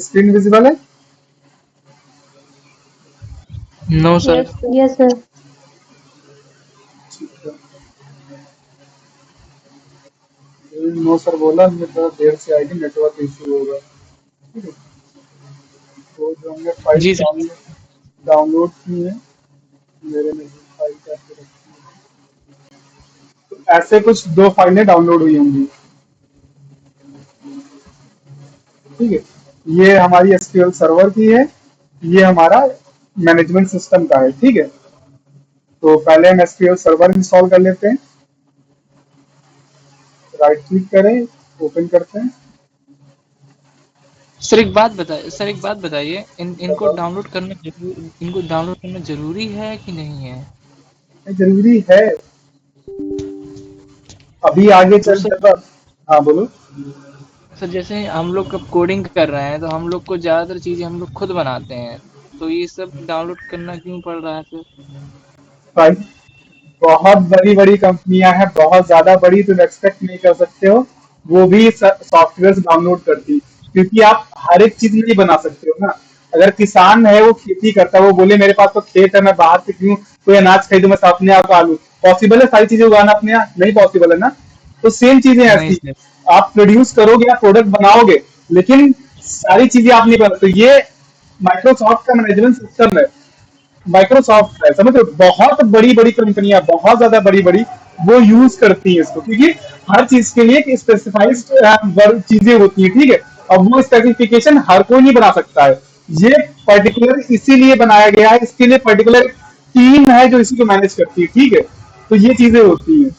Screen visible है? No sir. Yes sir. Yes sir. ठीक है। नो सर बोला, हमने थोड़ा देर से आएगी, नेटवर्क इशू होगा। ठीक है, तो जो हमने फाइल जी सर। डाउनलोड की है, मेरे में जो फाइल कैसे रखी है, तो ऐसे कुछ दो फाइलें डाउनलोड हुई होंगी। ठीक है, ये हमारी एसक्यूएल सर्वर की है, ये हमारा मैनेजमेंट सिस्टम का है। ठीक है, तो पहले हम एसक्यूएल सर्वर इंस्टॉल कर लेते हैं। राइट क्लिक करें, ओपन करते हैं। सर एक बात बताइए, सर एक बात बताइए, इनको बताओ। इनको डाउनलोड करना जरूरी है कि नहीं है? ये जरूरी है, अभी आगे तो चल सर, जब। हाँ बोलो। जैसे हम लोग कब कोडिंग कर रहे हैं तो हम लोग को ज्यादातर चीजें हम लोग खुद बनाते हैं, तो ये सब डाउनलोड करना क्यों पड़ रहा है सर? भाई, बहुत बड़ी बड़ी कंपनियां हैं, बहुत ज्यादा बड़ी, तुम एक्सपेक्ट नहीं कर सकते हो वो भी सॉफ्टवेयर डाउनलोड करती, क्योंकि आप हर एक चीज नहीं बना सकते हो ना। अगर किसान है, वो खेती करता है, वो बोले मेरे पास तो खेत है, मैं बाहर से क्यों कोई अनाज खरीदूं, मैं अपने आप आलू, पॉसिबल है सारी चीजें उगाना अपने यहाँ? नहीं पॉसिबल है ना। तो सेम चीजें नहीं ऐसी, सर। आप प्रोड्यूस करोगे, आप प्रोडक्ट बनाओगे, लेकिन सारी चीजें आप नहीं बना सकते। ये माइक्रोसॉफ्ट का मैनेजमेंट सिस्टम है, माइक्रोसॉफ्ट है, समझ रहे हो? बहुत बड़ी बड़ी कंपनियां, बहुत ज्यादा बड़ी बड़ी, वो यूज करती है इसको, क्योंकि हर चीज के लिए एक स्पेसिफाइड चीजें होती है। ठीक है, अब वो स्पेसिफिकेशन हर कोई नहीं बना सकता है, ये पर्टिकुलर इसीलिए बनाया गया है, इसके लिए पर्टिकुलर टीम है जो इसी को मैनेज करती है। ठीक है, तो ये चीजें होती हैं।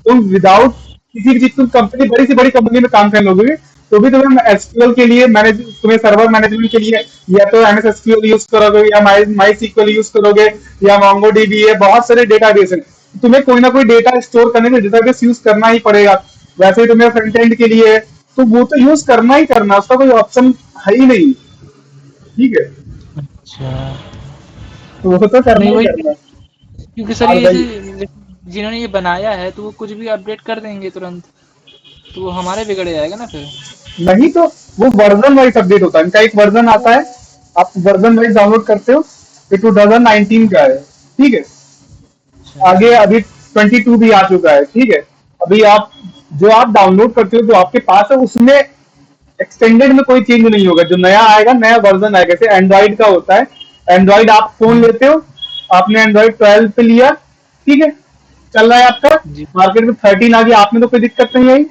तुम विदाउट किसी भी चीज, तुम कंपनी बड़ी से बड़ी कंपनी में काम करने लोगे, तो भी तुम्हें एसक्यूएल के लिए मैनेज, तुम्हें सर्वर मैनेजमेंट के लिए या तो एमएस एसक्यूएल यूज करोगे, या माई सीक्वल यूज करोगे, या मोंगोडीबी है, बहुत सारे डेटाबेस हैं। तुम्हें कोई ना कोई डेटा स्टोर करने के लिए डेटाबेस यूज करना ही पड़ेगा। वैसे ही तुम्हें फ्रंट एंड के लिए है, तो वो तो यूज करना ही करना, उसका कोई ऑप्शन है ही नहीं। ठीक है, अच्छा। तो वो तो नहीं करना ही वही, करना है। क्योंकि सर और ये भाई, जिन्होंने ये बनाया है तो वो कुछ भी अपडेट कर देंगे तुरंत, तो वो हमारे बिगड़ जाएगा ना फिर। नहीं तो वो वर्जन वाइज अपडेट होता है, इनका एक वर्जन आता है, आप वर्जन वाइज डाउनलोड करते हो। ये 2019 का है। ठीक है, अच्छा। आगे अभी 22 भी आ चुका है। ठीक है, अभी आप जो आप डाउनलोड करते हो, जो आपके पास है, उसमें एक्सटेंडेड में कोई चेंज नहीं होगा। जो नया आएगा, नया वर्जन आएगा, जैसे एंड्रॉइड का होता है। एंड्रॉइड आप फोन लेते हो, आपने एंड्रॉइड 12 पे लिया, ठीक है, चल रहा है आपका, जी। मार्केट में 13 आ गया, आपने तो कोई दिक्कत नहीं आई।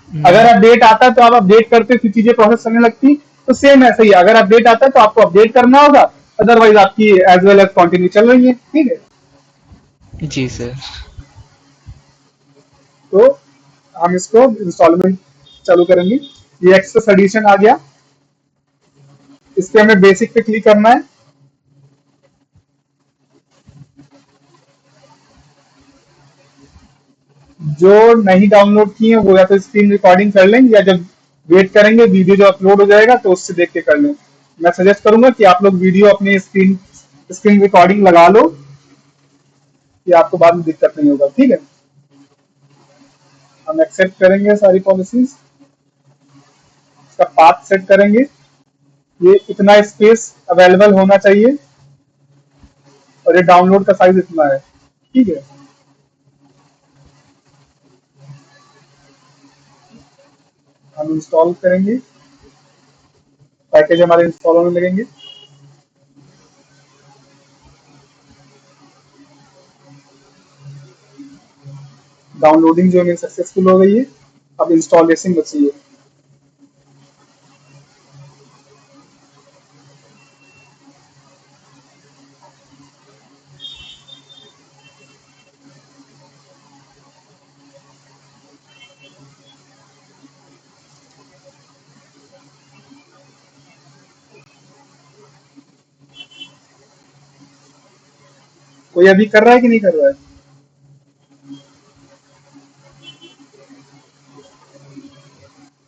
अगर नहीं। अपडेट आता है तो आप अपडेट करते, फिर चीजें प्रोसेस करने लगती। तो सेम ऐसे ही, अगर अपडेट आता है तो आपको अपडेट करना होगा, अदरवाइज आपकी एज वेल एज कंटिन्यू चल रही है। ठीक है, जी सर। तो हम इसको इंस्टॉलमेंट चालू करेंगे। ये एक्सेस एडिशन आ गया, इस पे हमें बेसिक पे क्लिक करना है। जो नहीं डाउनलोड किए हैं वो या तो स्क्रीन रिकॉर्डिंग कर लें, या जब वेट करेंगे वीडियो जो अपलोड हो जाएगा तो उससे देख के कर लें। मैं सजेस्ट करूंगा कि आप लोग वीडियो अपनी स्क्रीन स्क्रीन रिकॉर्डिंग लगा लो, कि आपको बाद में दिक्कत नहीं होगा। ठीक है, हम एक्सेप्ट करेंगे सारी पॉलिसीज, इसका पाथ सेट करेंगे, ये इतना स्पेस अवेलेबल होना चाहिए, और ये डाउनलोड का साइज इतना है। ठीक है, हम इंस्टॉल करेंगे, पैकेज हमारे इंस्टॉल होने लगेंगे। डाउनलोडिंग जो है सक्सेसफुल हो गई है, अब इंस्टॉलेशन बची है। कोई अभी कर रहा है कि नहीं कर रहा है?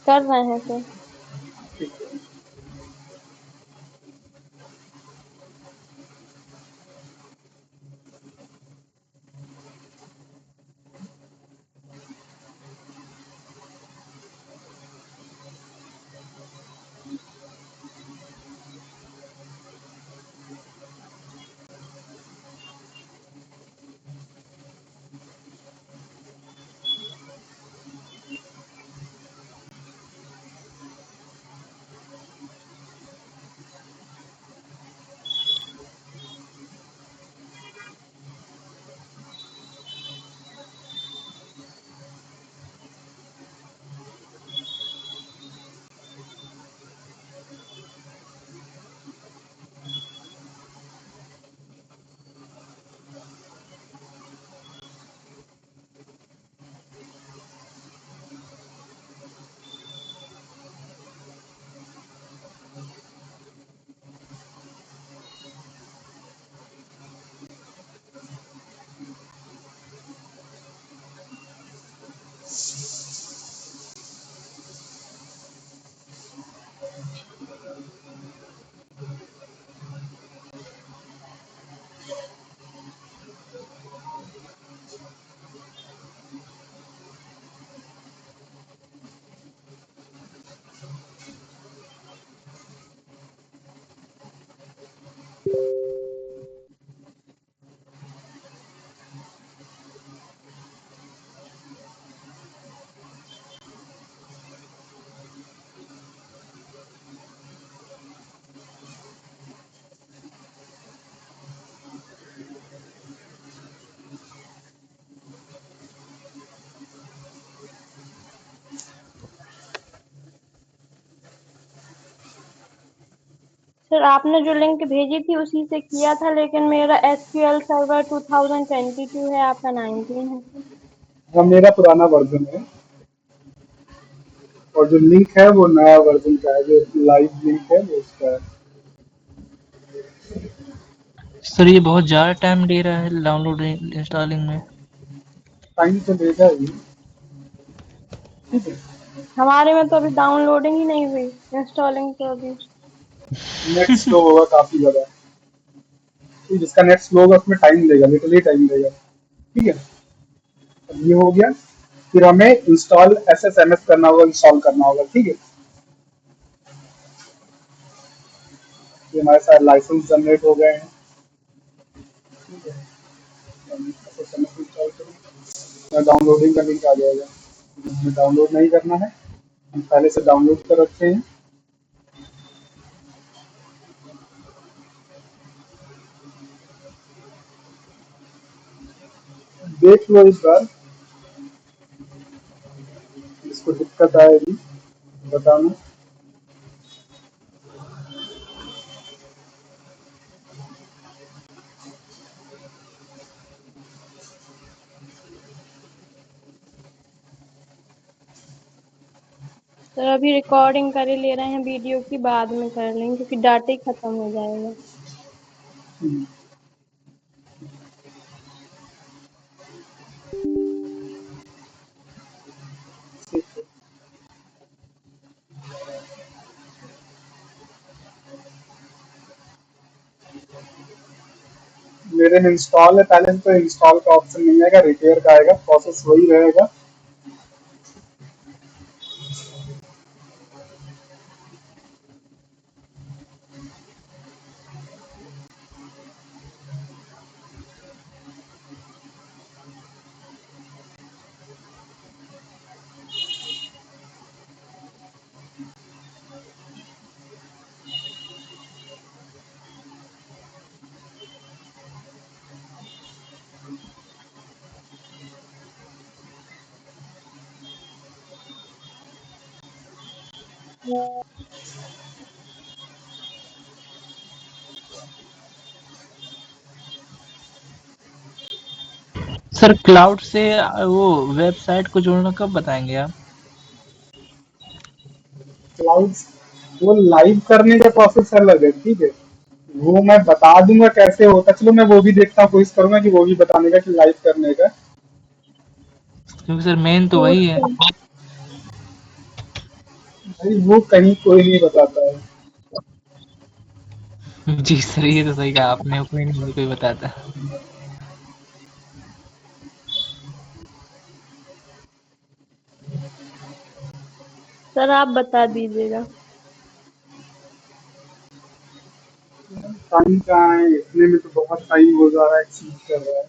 कर रहे हैं सर। ठीक है, सर आपने जो लिंक भेजी थी उसी से किया था, लेकिन मेरा एसक्यूएल सर्वर 2022 है, आपका 19 है सर। हाँ, मेरा पुराना वर्जन है और जो लिंक है वो नया वर्जन का है, जो लाइव लिंक है वो उसका है। सर ये बहुत ज़्यादा टाइम ले रहा है डाउनलोड इंस्टॉलिंग में। टाइम तो लेगा ही, ठीक है। हमारे में तो अभी डाउनलोडिंग ही नहीं हुई, इंस्टॉलिंग तो अभी। नेट स्लो होगा काफी ज्यादा, तो जिसका नेट स्लो होगा उसमें टाइम लेगा, लिटरली टाइम लेगा, ठीक है। अब ये हो गया, फिर हमें इंस्टॉल SSMS करना होगा, इंस्टॉल करना होगा, ठीक है। ये हमारे सारे लाइसेंस जनरेट हो गए हैं, ठीक है। हम SSMS इंस्टॉल करें, डाउनलोडिंग का लिंक आ जाएगा। हमें डाउनलोड नहीं करना है, हम पहले से डाउनलोड कर रखे हैं। देख लो इस बार, इसको दिक्कत आएगी बताना। सर अभी रिकॉर्डिंग करे ले रहे हैं वीडियो की, बाद में कर लेंगे क्योंकि डाटा ही खत्म हो जाएगा। हम्म, ठीक है। मेरे में इंस्टॉल है पहले से, तो इंस्टॉल का ऑप्शन नहीं आएगा, रिपेयर का आएगा, प्रोसेस वही रहेगा। सर क्लाउड से वो वेबसाइट को जोड़ना कब बताएंगे आप? क्लाउड वो लाइव करने का प्रोसेस अलग है, ठीक है। वो मैं बता दूंगा कैसे होता, चलो मैं वो भी देखता हूँ, कोशिश करूंगा कि वो भी बताने का कि लाइव करने का। क्योंकि सर मेन तो वही है। होस्टिंग। भाई वो कहीं कोई नहीं बताता है। जी सर ये तो सही कहा आपने, कोई नहीं कोई बताता। सर आप बता दीजिएगा। टाइम कहाँ है, इतने में तो बहुत टाइम हो जा रहा है, चीज कर रहा है।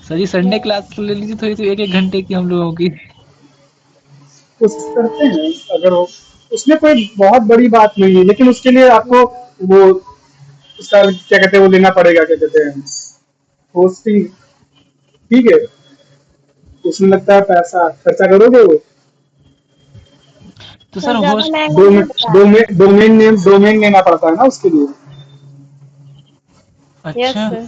सर ये संडे क्लास ले लीजिए थोड़ी सी, एक एक घंटे की हम लोगों की। कोशिश करते हैं, अगर हो उसमें कोई बहुत बड़ी बात नहीं है, लेकिन उसके लिए आपको वो उसका क्या कहते हैं, वो लेना पड़ेगा, क्या कहते हैं, होस्टिंग, ठीक है। उसमें लगता है पैसा, खर्चा करोगे वो। तो सर सर ज्यादा होस्ट महंगा नहीं बता रहे। डोमेन लेना पड़ता है ना उसके लिए। यस अच्छा। सर।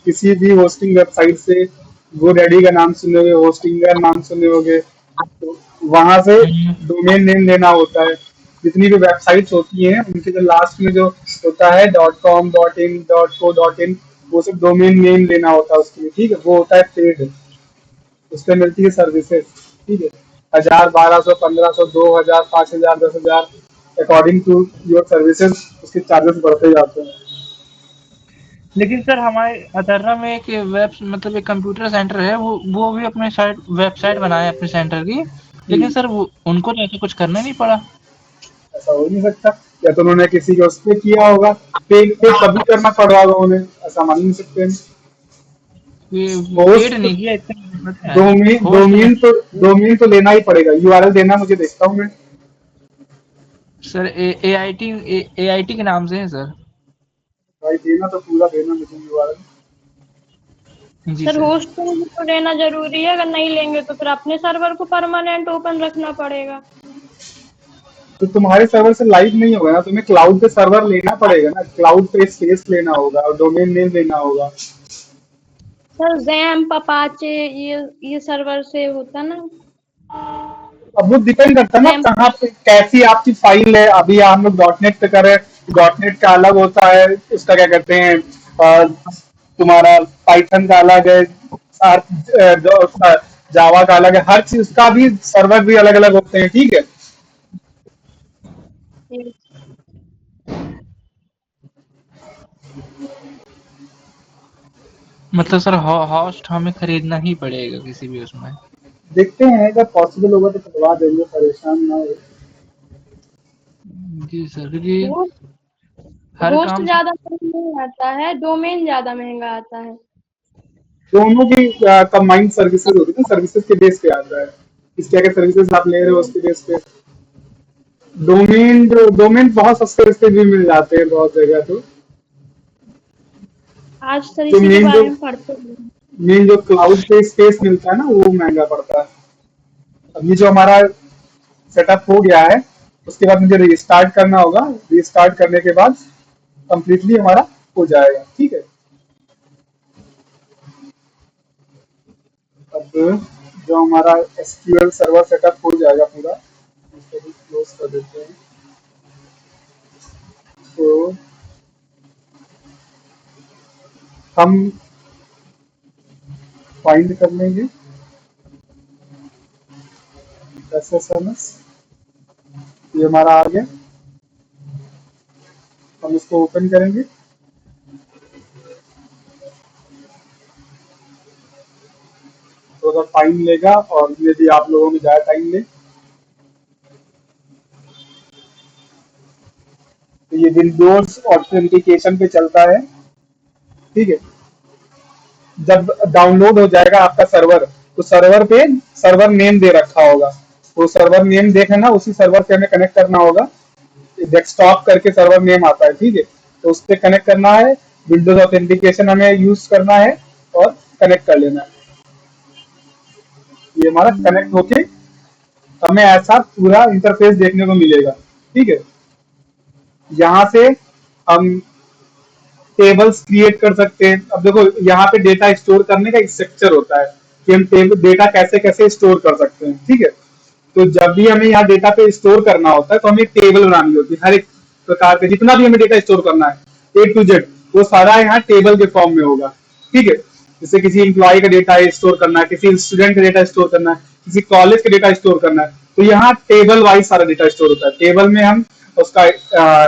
किसी भी होस्टिंग वेबसाइट से GoDaddy का नाम सुने होगे, होस्टिंग का नाम सुने होगे, तो वहां से हम्म, डोमेन नेम लेना होता है। जितनी भी वेबसाइट्स होती हैं उनके जो लास्ट में जो होता है .com .in .co.in, वो सब डोमेन नेम लेना होता है उसके लिए, ठीक है। वो होता है पेड, उस पर मिलती है सर्विसेज, ठीक है। 1000 1200 1500 2000 5000 10,000, अकॉर्डिंग टू योर सर्विसेज उसके चार्जेस बढ़ते जाते हैं। लेकिन सर हमारे अतर्रा में एक वेब मतलब एक कंप्यूटर सेंटर है, वो भी अपने साइट वेबसाइट बनाए अपने सेंटर की, लेकिन सर वो उनको तो ऐसा कुछ करना नहीं पड़ा। ऐसा हो नहीं सकता, या तो उन्होंने किसी के उस पे किया होगा, पे पे तभी करना पड़ रहा होगा उन्हें, ऐसा मान ही नहीं सकते हैं। ये पेड होस्ट नहीं किया, इतना पता है। डोमेन होस्ट में डोमेन तो डोमेन तो लेना ही पड़ेगा, यूआरएल देना, मुझे देखता हूँ मैं। सर ए आई टी के नाम से है सर। भाई देना तो पूरा देना मुझे यूआरएल। जी सर सर। होस्टिंग भी तो लेना जरूरी है, अगर नहीं लेंगे तो फिर अपने सर्वर को परमानेंट ओपन रखना पड़ेगा। तो तुम्हारे सर्वर से लाइव नहीं होगा ना, तुम्हें क्लाउड पे सर्वर लेना पड़ेगा ना, क्लाउड पे स्पेस लेना होगा और डोमेन नेम लेना होगा। सर जैम्प अपाचे ये सर्वर से होता ना। अब वो डिपेंड करता है ना जैम्प। कहाँ पे कैसी आपकी फाइल है। अभी हम लोग डॉट नेट पे कर रहे हैं, डॉट नेट का अलग होता है, उसका क्या कहते हैं, तुम्हारा पाइथन का अलग है, जावा का अलग है, हर चीज का भी सर्वर भी अलग अलग होते हैं, ठीक है। मतलब सर होस्ट हमें खरीदना ही पड़ेगा किसी भी उसमें। देखते हैं अगर पॉसिबल होगा तो करवा देंगे, परेशान ना हो। जी सर, क्योंकि हर होस्ट काम से ज्यादा महंगा नहीं आता है, डोमेन ज्यादा महंगा आता है। दोनों की कंबाइंड सर्विसेज होती है ना, सर्विसेज के बेस पे आता है, किस क्या क्या सर्विसेज आप ले रहे हो उसके बेस पे। डोमेन बहुत सस्ते सस्ते भी मिल जाते हैं बहुत जगह तो। आज सर जो इसी के मेन जो बारे में पढ़ते हैं। मेन जो क्लाउड पे स्पेस मिलता है ना, वो महंगा पड़ता है। अब ये जो हमारा सेटअप हो गया है, उसके बाद मुझे रीस्टार्ट करना होगा, रीस्टार्ट करने के बाद कंप्लीटली हमारा हो जाएगा, ठीक है। अब जो हमारा एसक्यूएल सर्वर सेटअप हो जाएगा पूरा, इसको भी क्लोज कर देते हैं। तो हम फाइंड कर लेंगे एसएसएमएस, ये हमारा आ गया। हम इसको ओपन करेंगे। तो अगर टाइम लेगा, और यदि आप लोगों में ज़्यादा टाइम ले, तो ये विंडोज ऑथेंटिकेशन पे चलता है, ठीक है। जब डाउनलोड हो जाएगा आपका सर्वर, तो सर्वर पे सर्वर नेम दे रखा होगा, वो सर्वर नेम देख है ना, उसी सर्वर से हमें कनेक्ट करना होगा। डेस्कटॉप करके सर्वर नेम आता है, ठीक है, तो उससे कनेक्ट करना है। विंडोज ऑथेंटिकेशन हमें यूज करना है और कनेक्ट कर लेना है। ये हमारा कनेक्ट होके हमें ऐसा पूरा इंटरफेस देखने को मिलेगा, ठीक है। यहाँ से हम टेबल्स क्रिएट कर सकते हैं। अब देखो यहाँ पे डेटा स्टोर करने का एक स्ट्रक्चर होता है कि हम डेटा कैसे कैसे स्टोर कर सकते हैं, ठीक है। तो जब भी हमें यहाँ डेटा पे स्टोर करना होता है, तो हमें एक टेबल बनानी होती है। हर एक प्रकार के जितना भी हमें डेटा स्टोर करना है, A to Z, वो सारा यहाँ टेबल के फॉर्म में होगा, ठीक है। जैसे किसी इंप्लॉय का डेटा स्टोर करना है, किसी स्टूडेंट का डेटा स्टोर करना है, किसी कॉलेज का डेटा स्टोर करना है, तो यहाँ टेबल वाइज सारा डेटा स्टोर होता है। टेबल में हम उसका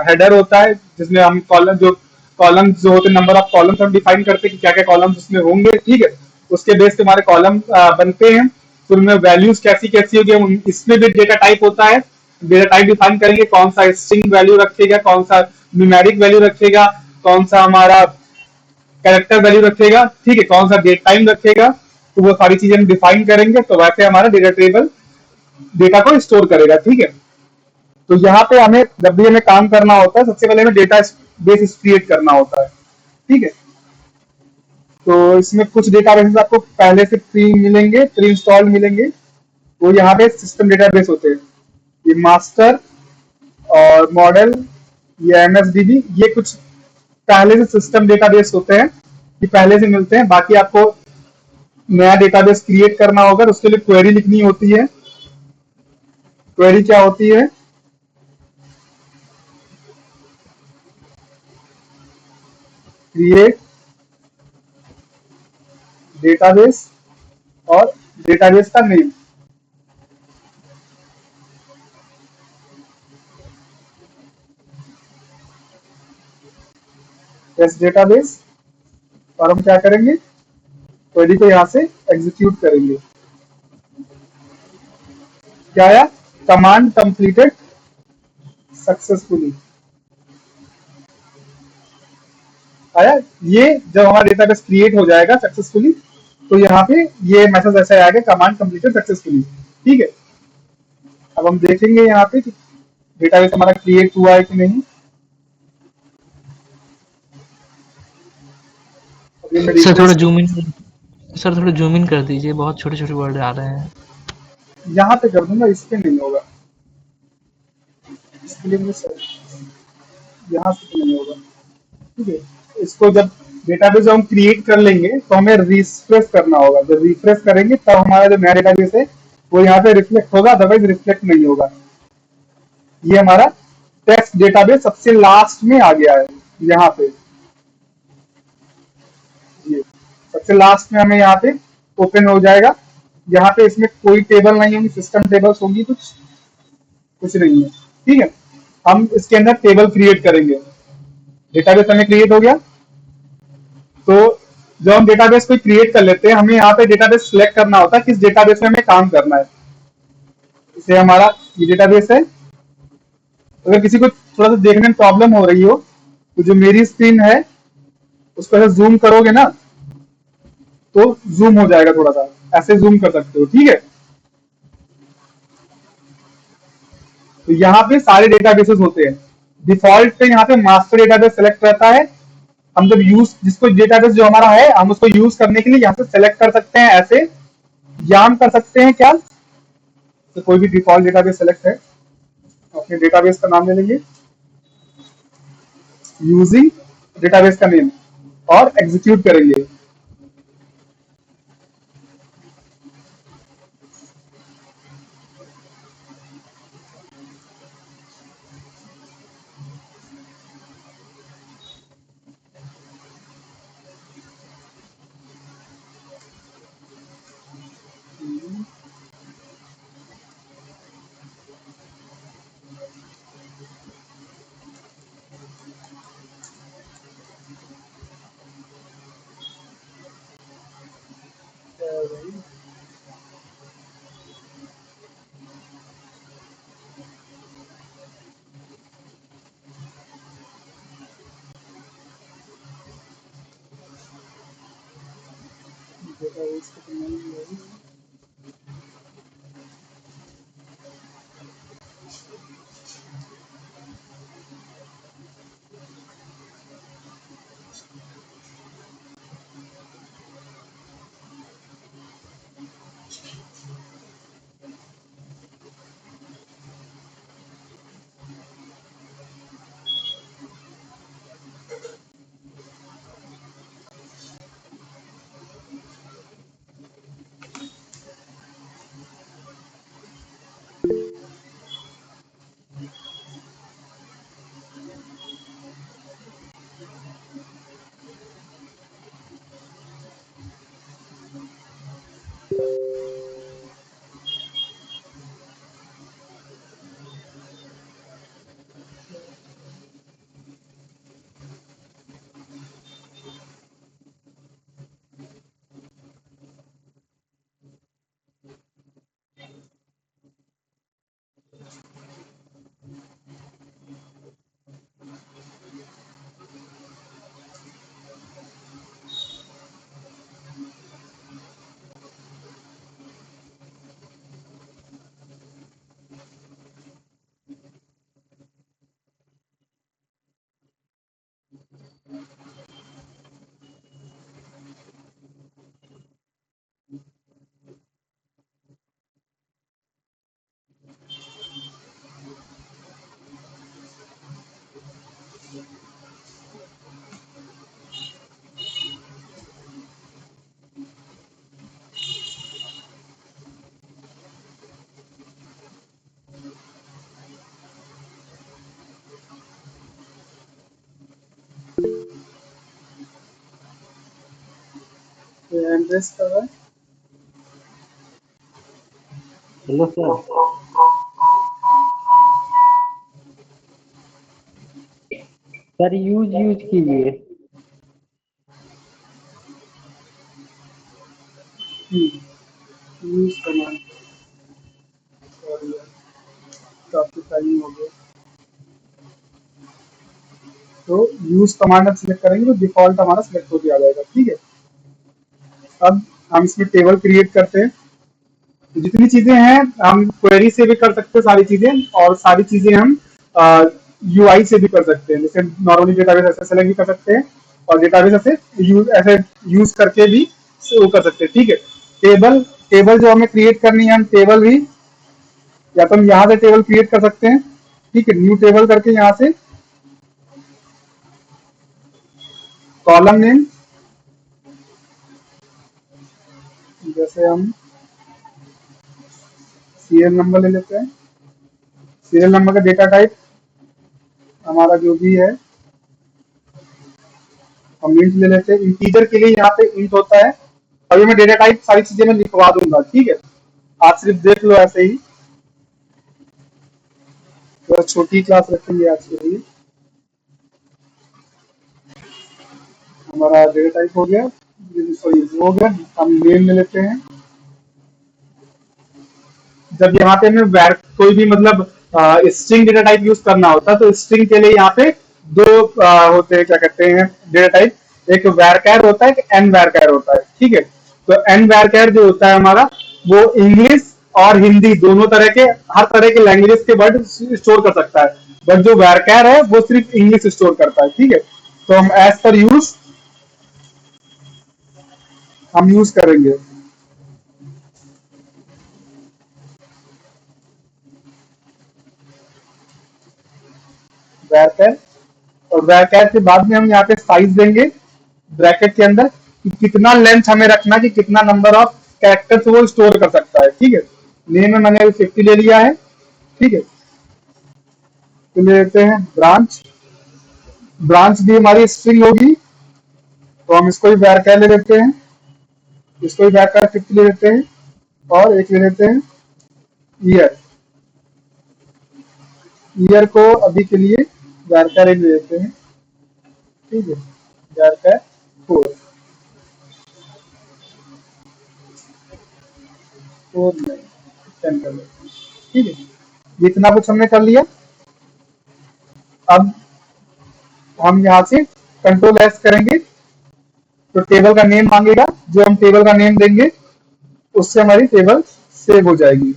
हेडर होता है, जिसमें हम कॉलम जो होते हैं, नंबर ऑफ कॉलम्स हम डिफाइन करते हैं कि क्या क्या कॉलम्स उसमें होंगे, ठीक है। उसके बेस पे हमारे कॉलम बनते हैं। फिर उनमें वैल्यूज कैसी कैसी होगी, इसमें भी डेटा टाइप होता है। डेटा टाइप डिफाइन करेंगे, कौन सा स्ट्रिंग वैल्यू रखेगा, कौन सा न्यूमेरिक वैल्यू रखेगा, कौन सा हमारा कैरेक्टर वैल्यू रखेगा, ठीक है, कौन सा डेट टाइम रखेगा। तो वो सारी चीजें हम डिफाइन करेंगे, तो वैसे हमारा डेटा टेबल डेटा को स्टोर करेगा, ठीक है। तो यहाँ पे हमें जब भी हमें काम करना होता है, सबसे पहले हमें डेटा बेस क्रिएट करना होता है, ठीक है। तो इसमें कुछ डेटा बेस आपको पहले से प्री मिलेंगे, प्री इंस्टॉल्ड मिलेंगे। वो यहाँ पे सिस्टम डेटाबेस होते हैं, ये मास्टर और मॉडल, ये एमएसडीबी, ये कुछ पहले से सिस्टम डेटाबेस होते हैं, ये पहले से मिलते हैं। बाकी आपको नया डेटाबेस क्रिएट करना होगा, तो उसके लिए क्वेरी लिखनी होती है। क्वेरी क्या होती है, क्रिएट डेटाबेस और डेटाबेस का नेम। टेस्ट डेटाबेस और हम क्या करेंगे, क्वेरी को यहाँ से एग्जीक्यूट करेंगे। क्या आया, कमांड कंप्लीटेड सक्सेसफुली आया। ये जब हमारा डेटाबेस क्रिएट हो जाएगा सक्सेसफुली, तो यहाँ पे ये मैसेज ऐसा आएगा, कमांड कंप्लीटेड सक्सेसफुली। ठीक है, अब हम देखेंगे यहाँ पे कि डेटाबेस हमारा क्रिएट हुआ है कि नहीं। अभी मैं सर थोड़ा रिफ्रेश, जूम इन, सर थोड़ा जूम इन कर दीजिए, बहुत छोटे-छोटे वर्ड आ रहे हैं। यहाँ पे कर दूंगा, इस पे नहीं होगा, इसके लिए मुझे यहाँ से तो नहीं होगा। ठीक है, इसको जब डेटाबेस जब हम क्रिएट कर लेंगे तो हमें रिफ्रेश करना होगा। जब रिफ्रेश करेंगे तब हमारा जो नया डेटाबेस है वो यहाँ पे रिफ्लेक्ट होगा, अदरवाइज रिफ्लेक्ट नहीं होगा। ये हमारा टेक्स्ट डेटाबेस सबसे लास्ट में आ गया है यहाँ पे। ये सबसे लास्ट में हमें यहाँ पे ओपन हो जाएगा। यहाँ पे इसमें कोई टेबल नहीं होगी, सिस्टम टेबल्स होंगी, कुछ कुछ नहीं है। ठीक है, हम इसके अंदर टेबल क्रिएट करेंगे। डेटाबेस हमें क्रिएट हो गया, तो जब हम डेटाबेस को क्रिएट कर लेते हैं, हमें यहाँ पे डेटाबेस सिलेक्ट करना होता है किस डेटाबेस में हमें काम करना है। इसे हमारा ये डेटाबेस है। अगर किसी को थोड़ा सा देखने में प्रॉब्लम हो रही हो, तो जो मेरी स्क्रीन है उसको ऐसे जूम करोगे ना, तो जूम हो जाएगा, थोड़ा सा ऐसे जूम कर सकते हो। ठीक है, तो यहाँ पे सारे डेटाबेसेस होते हैं। डिफॉल्ट पे यहाँ पे मास्टर डेटाबेस सेलेक्ट रहता है। हम जब यूज, जिसको डेटाबेस जो हमारा है हम उसको यूज करने के लिए यहाँ से सेलेक्ट कर सकते हैं ऐसे, या हम कर सकते हैं क्या, तो कोई भी डिफॉल्ट डेटाबेस सेलेक्ट है, अपने डेटाबेस का नाम ले लेंगे, यूजिंग डेटाबेस का नेम, और एग्जीक्यूट करेंगे। एड्रेस का है, hello sir. Sir use use कीजिए। यूज कमांड काफी टाइम हो गया। तो यूज कमांड हम सिलेक्ट करेंगे तो डिफॉल्ट हमारा सिलेक्ट हो जाएगा। ठीक है, अब हम इसमें टेबल क्रिएट करते हैं। तो जितनी चीजें हैं हम क्वेरी से भी कर सकते हैं सारी चीजें, और सारी चीजें हम यूआई से भी कर सकते हैं। जैसे नॉर्मली डेटाबेस ऐसे सेलेक्ट भी कर सकते हैं और डेटाबेस ऐसे यूज करके भी वो कर सकते हैं। ठीक है, टेबल टेबल जो हमें क्रिएट करनी है, हम टेबल भी या तो हम यहाँ से टेबल क्रिएट कर सकते हैं। ठीक है, न्यू टेबल करके यहाँ से कॉलम नेम, जैसे हम सीरियल नंबर ले लेते हैं। सीरियल नंबर का डेटा टाइप हमारा जो भी है हम इंट ले लेते हैं। इंटीजर के लिए यहाँ पे इंट होता है। अभी मैं डेटा टाइप सारी चीजें मैं लिखवा दूंगा। ठीक है, आप सिर्फ देख लो ऐसे ही। तो छोटी क्लास रखेंगे आज के लिए। हमारा डेटा टाइप हो गया, सॉरी हो गया। हम नेम ले लेते हैं। जब यहाँ पे हमें कोई भी मतलब स्ट्रिंग डेटा टाइप यूज करना होता है तो स्ट्रिंग के लिए यहाँ पे दो होते हैं, क्या कहते हैं डेटा टाइप, एक वैरकैर होता है, एक एन वैरकैर होता है। ठीक है, तो एन वैरकैर जो होता है हमारा वो इंग्लिश और हिंदी दोनों तरह के, हर तरह के लैंग्वेजेस के वर्ड स्टोर कर सकता है। बट जो वैरकैर है वो सिर्फ इंग्लिश स्टोर करता है। ठीक है, तो हम एज पर यूज हम यूज करेंगे वैरकैर। और वैरकैर के बाद में हम यहाँ पे साइज देंगे ब्रैकेट के अंदर कि कितना लेंथ हमें रखना, कि कितना नंबर ऑफ कैरेक्टर्स वो स्टोर कर सकता है। ठीक है, नेम में मैंने 50 ले लिया है। ठीक है, तो ले लेते हैं ब्रांच। ब्रांच भी हमारी स्ट्रिंग होगी, तो हम इसको भी वैरकैर ले लेते हैं। इसको भी वैरकैर 50 ले लेते हैं और एक ले लेते हैं ईयर। ईयर को अभी के लिए वैरकैर एक ले लेते हैं। ठीक है, वैरकैर 4 4 नहीं 10 कर लेते हैं। ठीक है, इतना कुछ हमने कर लिया। अब हम यहाँ से कंट्रोल एस करेंगे तो टेबल का नेम मांगेगा। जो हम टेबल का नेम देंगे उससे हमारी टेबल सेव हो जाएगी।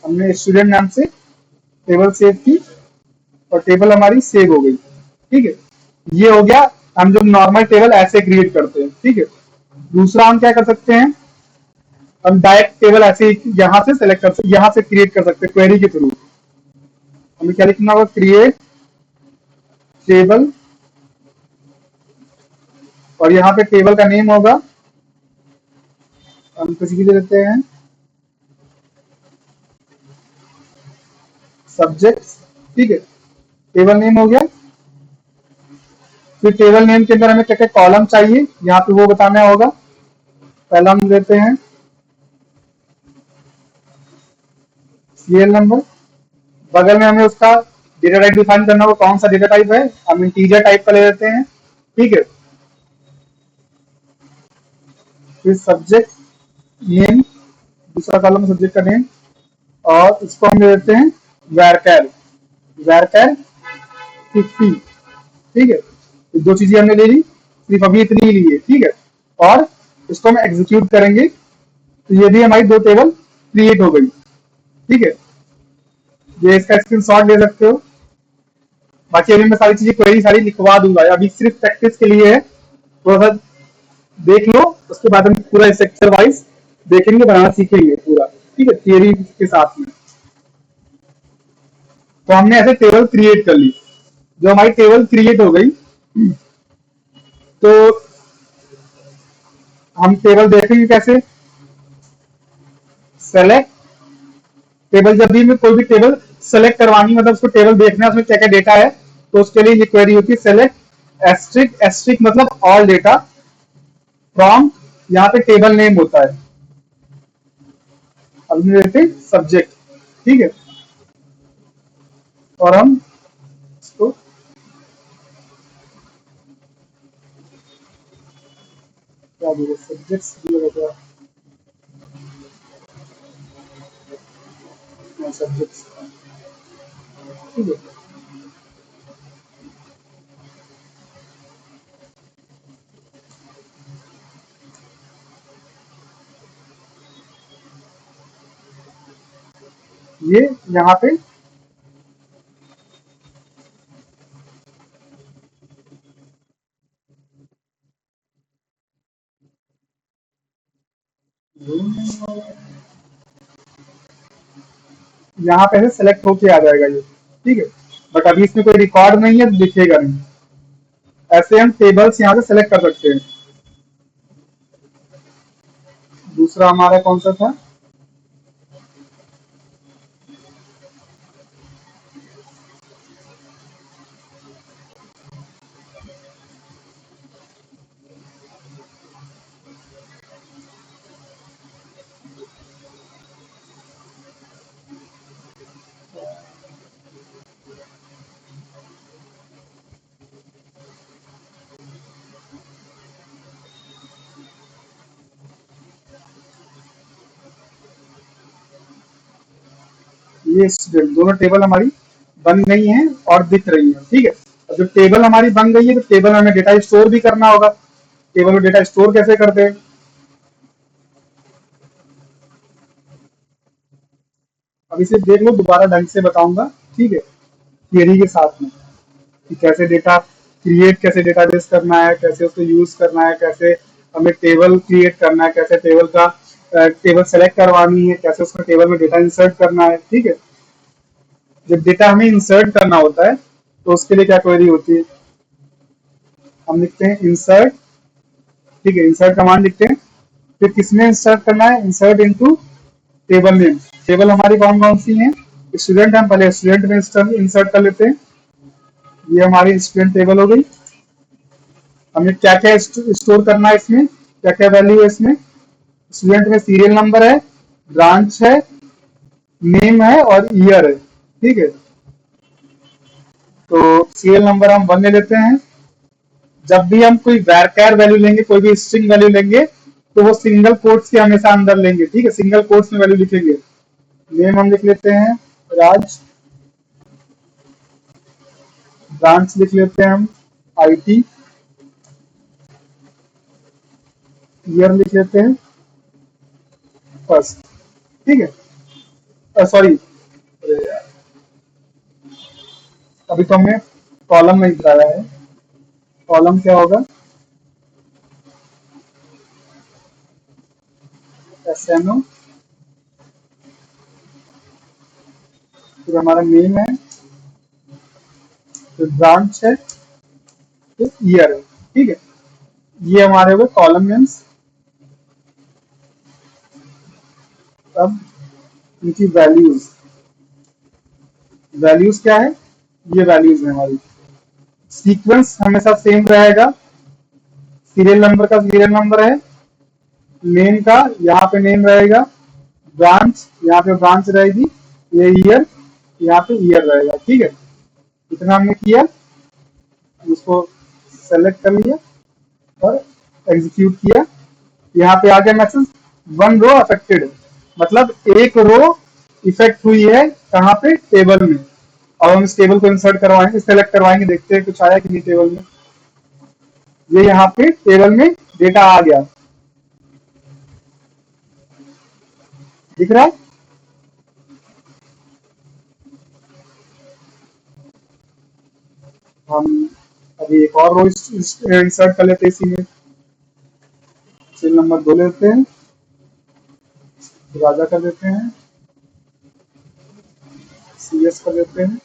हमने स्टूडेंट नाम से टेबल सेव की और टेबल हमारी सेव हो गई। ठीक है, ये हो गया हम जो नॉर्मल टेबल ऐसे क्रिएट करते हैं। ठीक है, दूसरा हम क्या कर सकते हैं, हम डायरेक्ट टेबल ऐसे यहाँ से सेलेक्ट कर सकते, यहाँ से क्रिएट कर सकते हैं क्वेरी के थ्रू। हमें क्या लिखना होगा, क्रिएट टेबल, और यहाँ पे टेबल का नेम होगा, हम कुछ भी दे देते हैं, सब्जेक्ट। ठीक है, टेबल नेम हो गया। फिर टेबल नेम के अंदर हमें क्या क्या कॉलम चाहिए यहाँ पे वो बताना होगा। पहला हम देते हैं सीरियल नंबर। बगल में हमें उसका डेटा टाइप डिफाइन करना होगा, कौन सा डेटा टाइप है, हम इंटीजर टाइप का ले लेते हैं। ठीक है, फिर सब्जेक्ट नेम, दूसरा कॉलम सब्जेक्ट का नेम, और इसको हम ले लेते हैं वैरकैर, वैरकैर 50। ठीक है, तो दो चीजें हमने ले ली, सिर्फ अभी इतनी ही ली है। ठीक है, और इसको हम एग्जीक्यूट करेंगे तो ये भी हमारी दो टेबल क्रिएट हो गई। ठीक है, ये इसका स्क्रीनशॉट ले सकते हो। बाकी अभी मैं सारी चीजें क्वेरी सारी लिखवा दूंगा, अभी सिर्फ प्रैक्टिस के लिए है। थोड़ा सा देख लो, उसके बाद हम पूरा सेक्टर वाइज देखेंगे, बनाना सीखेंगे पूरा। ठीक है, थियरी के साथ में। तो हमने ऐसे टेबल क्रिएट कर ली। जो हमारी टेबल क्रिएट हो गई तो हम टेबल देखेंगे कैसे, सेलेक्ट टेबल। जब भी मैं कोई भी टेबल सेलेक्ट करवानी, मतलब उसको टेबल देखना है उसमें क्या क्या डेटा है, तो उसके लिए ये क्वेरी होती है सेलेक्ट एस्ट्रिक, एस्ट्रिक मतलब ऑल डेटा फ्रॉम, यहाँ पे टेबल नेम होता है, अब देते सब्जेक्ट। ठीक है, और हम इसको क्या बोले सब्जेक्ट्स दिया था क्या सब्जेक्ट्स, ठीक है। ये यहाँ पे यहाँ पे से सेलेक्ट होके आ जाएगा ये, ठीक है। बट अभी इसमें कोई रिकॉर्ड नहीं है, दिखेगा नहीं। ऐसे हम टेबल्स यहाँ से सेलेक्ट कर सकते हैं। दूसरा हमारा कौन सा था, ये स्टूडेंट, दोनों टेबल हमारी बन गई हैं और दिख रही हैं, ठीक है। अब जब टेबल हमारी बन गई है तो टेबल में हमें डेटा स्टोर भी करना होगा। टेबल में डेटा स्टोर कैसे करते हैं, अब इसे देख लो, दोबारा ढंग से बताऊंगा, ठीक है, थियरी के साथ में, कि कैसे डेटा क्रिएट, कैसे डेटाबेस करना है, कैसे उसको यूज करना है, कैसे हमें टेबल क्रिएट करना है, कैसे टेबल का टेबल सेलेक्ट करवानी है, कैसे उसमें टेबल में डेटा इंसर्ट करना है, ठीक है। जब डेटा हमें इंसर्ट करना होता है तो उसके लिए क्या क्वेरी होती है, हम लिखते हैं इंसर्ट, ठीक है, इंसर्ट कमांड लिखते हैं। फिर किसमें इंसर्ट करना है, insert into table name. Table हमारी कौन कौन सी हैं, स्टूडेंट, हम पहले स्टूडेंट में इंसर्ट कर लेते हैं। ये हमारी स्टूडेंट टेबल हो गई। हमें क्या क्या स्टोर करना है इसमें, क्या क्या वैल्यू है इसमें, स्टूडेंट में सीरियल नंबर है, ब्रांच है, नेम है और ईयर है, ठीक है। तो सीरियल नंबर हम 1 ले लेते हैं। जब भी हम कोई वैरचर वैल्यू लेंगे, कोई भी स्ट्रिंग वैल्यू लेंगे, तो वो सिंगल कोट्स के हमेशा अंदर लेंगे, ठीक है, सिंगल कोट्स में वैल्यू लिखेंगे। नेम हम लिख लेते हैं राज, ब्रांच लिख लेते हैं हम आईटी, ईयर लिख लेते हैं फर्स्ट, ठीक है। सॉरी, अभी तो हमने कॉलम नहीं बताया है। कॉलम क्या होगा, SNO, फिर हमारा नेम है, फिर ब्रांच है, फिर ईयर है, ठीक है। ये हमारे हुए कॉलम नेम्स। अब इनकी वैल्यूज, वैल्यूज क्या है, ये वैल्यूज है हमारी। सीक्वेंस हमेशा सेम रहेगा, सीरियल नंबर का सीरियल नंबर है, नेम का यहाँ पे नेम रहेगा, ब्रांच यहाँ पे ब्रांच रहेगी, ये ईयर यहाँ पे ईयर रहेगा, ठीक है। इतना हमने किया, उसको सेलेक्ट कर लिया और एग्जीक्यूट किया। यहाँ पे आ गया मैसेज, 1 रो अफेक्टेड, मतलब एक रो इफेक्ट हुई है कहाँ पे, टेबल में। और हम इस टेबल को इंसर्ट करवाएंगे, सेलेक्ट करवाएंगे, देखते हैं कुछ आया कि नहीं टेबल में। ये यहाँ पे टेबल में डेटा आ गया, दिख रहा है। हम अभी एक और रो इंसर्ट कर लेते हैं इसी में, सेल नंबर 2 लेते हैं, राजा कर देते हैं, CS कर देते हैं,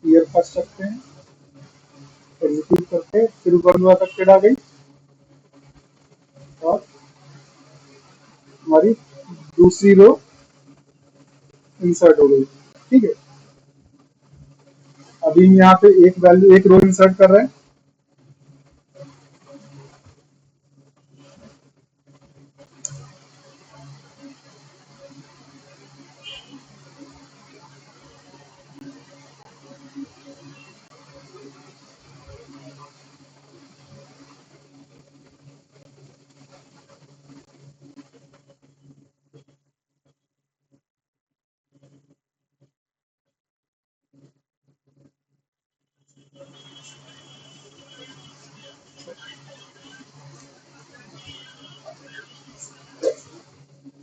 ईयर फर्स्ट रखते हैं, एग्जीक्यूट करते हैं, फिर 1 रो अफेक्टेड आ गई और हमारी दूसरी रो इंसर्ट हो गई, ठीक है। अभी हम यहाँ पे एक वैल्यू, एक रो इंसर्ट कर रहे हैं।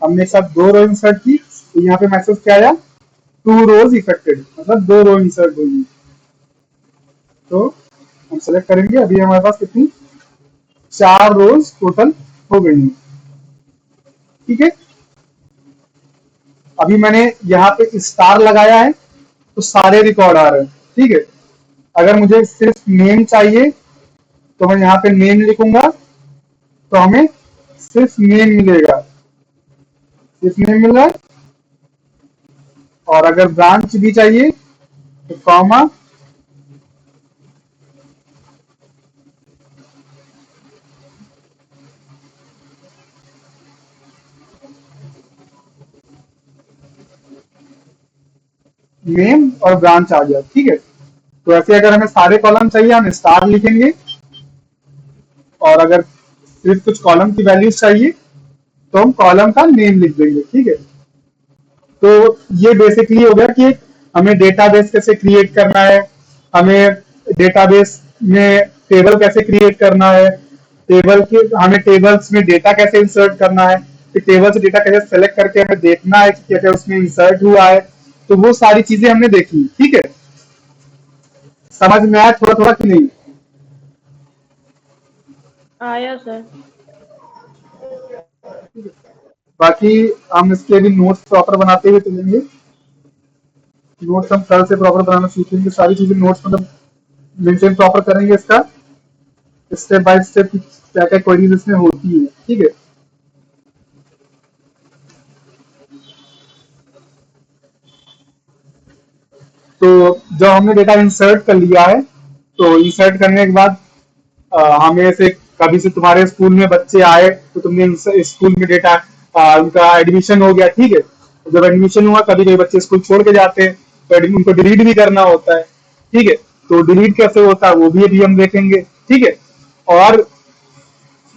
हमने एक साथ 2 रो इंसर्ट की, तो यहाँ पे मैसेज क्या आया, 2 रोज इफेक्टेड, मतलब 2 रो इंसर्ट हुई। तो हम सेलेक्ट करेंगे, अभी हमारे पास कितनी 4 रोज टोटल हो गई हैं। ठीक है, अभी मैंने यहाँ पे स्टार लगाया है तो सारे रिकॉर्ड आ रहे हैं। ठीक है, अगर मुझे सिर्फ नेम चाहिए तो मैं यहाँ पे नेम लिखूंगा, तो हमें सिर्फ नेम मिलेगा, सिर्फ नेम मिल रहा है। और अगर ब्रांच भी चाहिए तो कॉमा, नेम और ब्रांच आ गया। ठीक है, तो ऐसे अगर हमें सारे कॉलम चाहिए हम स्टार लिखेंगे, और अगर सिर्फ कुछ कॉलम की वैल्यूज चाहिए तो हम कॉलम का नेम लिख देंगे। ठीक है, तो ये बेसिकली हो गया कि हमें डेटाबेस कैसे क्रिएट करना है, हमें डेटाबेस में टेबल कैसे क्रिएट करना है, टेबल के हमें टेबल्स में डेटा कैसे इंसर्ट करना है, फिर टेबल से डेटा कैसे सेलेक्ट करके हमें देखना है कि क्या क्या उसमें इंसर्ट हुआ है। तो वो सारी चीजें हमने देखी। ठीक है, समझ में आया थोड़ा थोड़ा कि नहीं? आया सर। बाकी हम इसके भी नोट्स प्रॉपर बनाते हुए चलेंगे। नोट्स हम कल से प्रॉपर बनाना सीखेंगे, सारी चीजें नोट्स मतलब मेंटेन प्रॉपर करेंगे इसका, स्टेप बाय स्टेप क्या क्या क्वेरीज इसमें होती है। ठीक है, तो जब हमने डेटा इंसर्ट कर लिया है, तो इंसर्ट करने के बाद हमें से कभी से तुम्हारे स्कूल में बच्चे आए तो तुमने स्कूल में डेटा उनका एडमिशन हो गया। ठीक है, जब एडमिशन हुआ कभी कभी बच्चे स्कूल छोड़ के जाते हैं तो उनको डिलीट भी करना होता है। ठीक है, तो डिलीट कैसे होता है वो भी अभी हम देखेंगे। ठीक है, और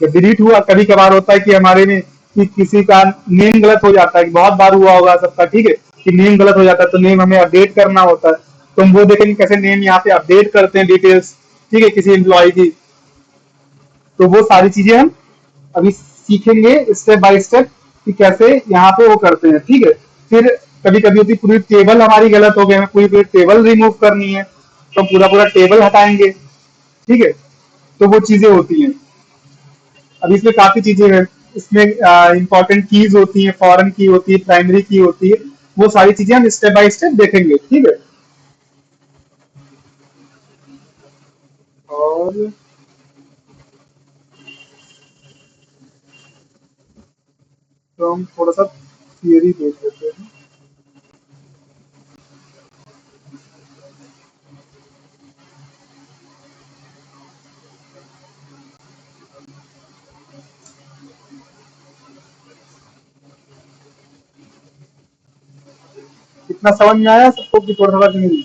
जब डिलीट हुआ कभी कभार होता है कि हमारे में कि किसी का नेम गलत हो जाता है, बहुत बार हुआ होगा सबका। ठीक है, कि नेम गलत हो जाता है तो नेम हमें अपडेट करना होता है, तो हम वो देखेंगे कैसे नेम यहाँ पे अपडेट करते हैं डिटेल्स। ठीक है, किसी एम्प्लॉय की, तो वो सारी चीजें हम अभी सीखेंगे स्टेप बाय स्टेप कि कैसे यहाँ पे वो करते हैं। ठीक है, फिर कभी कभी होती पूरी टेबल हमारी गलत हो गई, हमें पूरी पूरी टेबल रिमूव करनी है, तो पूरा पूरा टेबल हटाएंगे। ठीक है, तो वो चीजें होती हैं। अब इसमें काफी चीजें हैं, इसमें इंपॉर्टेंट कीज होती हैं, फॉरेन की होती है, प्राइमरी की होती है, वो सारी चीजें हम स्टेप बाय स्टेप देखेंगे। ठीक है, और तो हम थोड़ा सा थियरी देख लेते हैं। कितना समझ में आया सबको कि थोड़ा थोड़ा नहीं?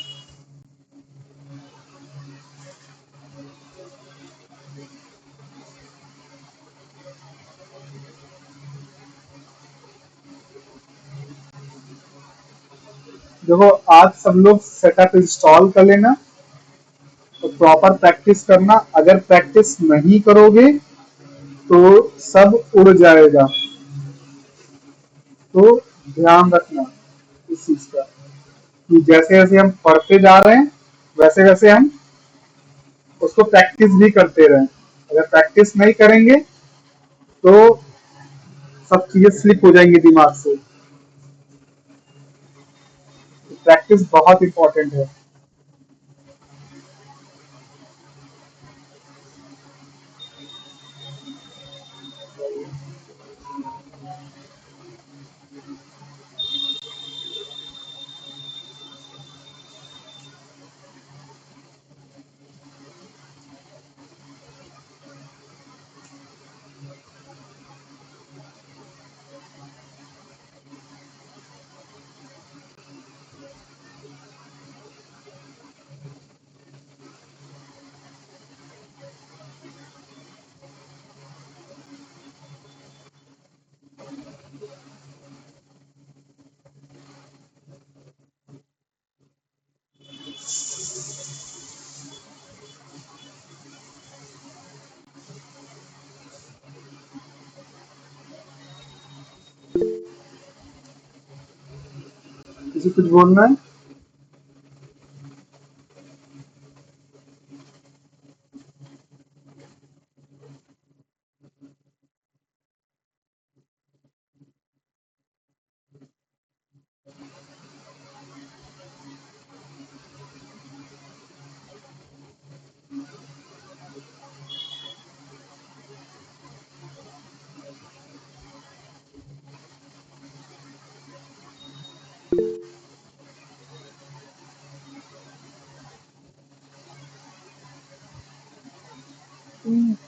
देखो, आज सब लोग सेटअप इंस्टॉल कर लेना, तो प्रॉपर प्रैक्टिस करना। अगर प्रैक्टिस नहीं करोगे तो सब उड़ जाएगा, तो ध्यान रखना इस चीज का कि जैसे जैसे हम पढ़ते जा रहे हैं वैसे वैसे हम उसको प्रैक्टिस भी करते रहें। अगर प्रैक्टिस नहीं करेंगे तो सब चीजें स्लिप हो जाएंगी दिमाग से। प्रैक्टिस बहुत इंपॉर्टेंट है। किसी कुछ बोलना है?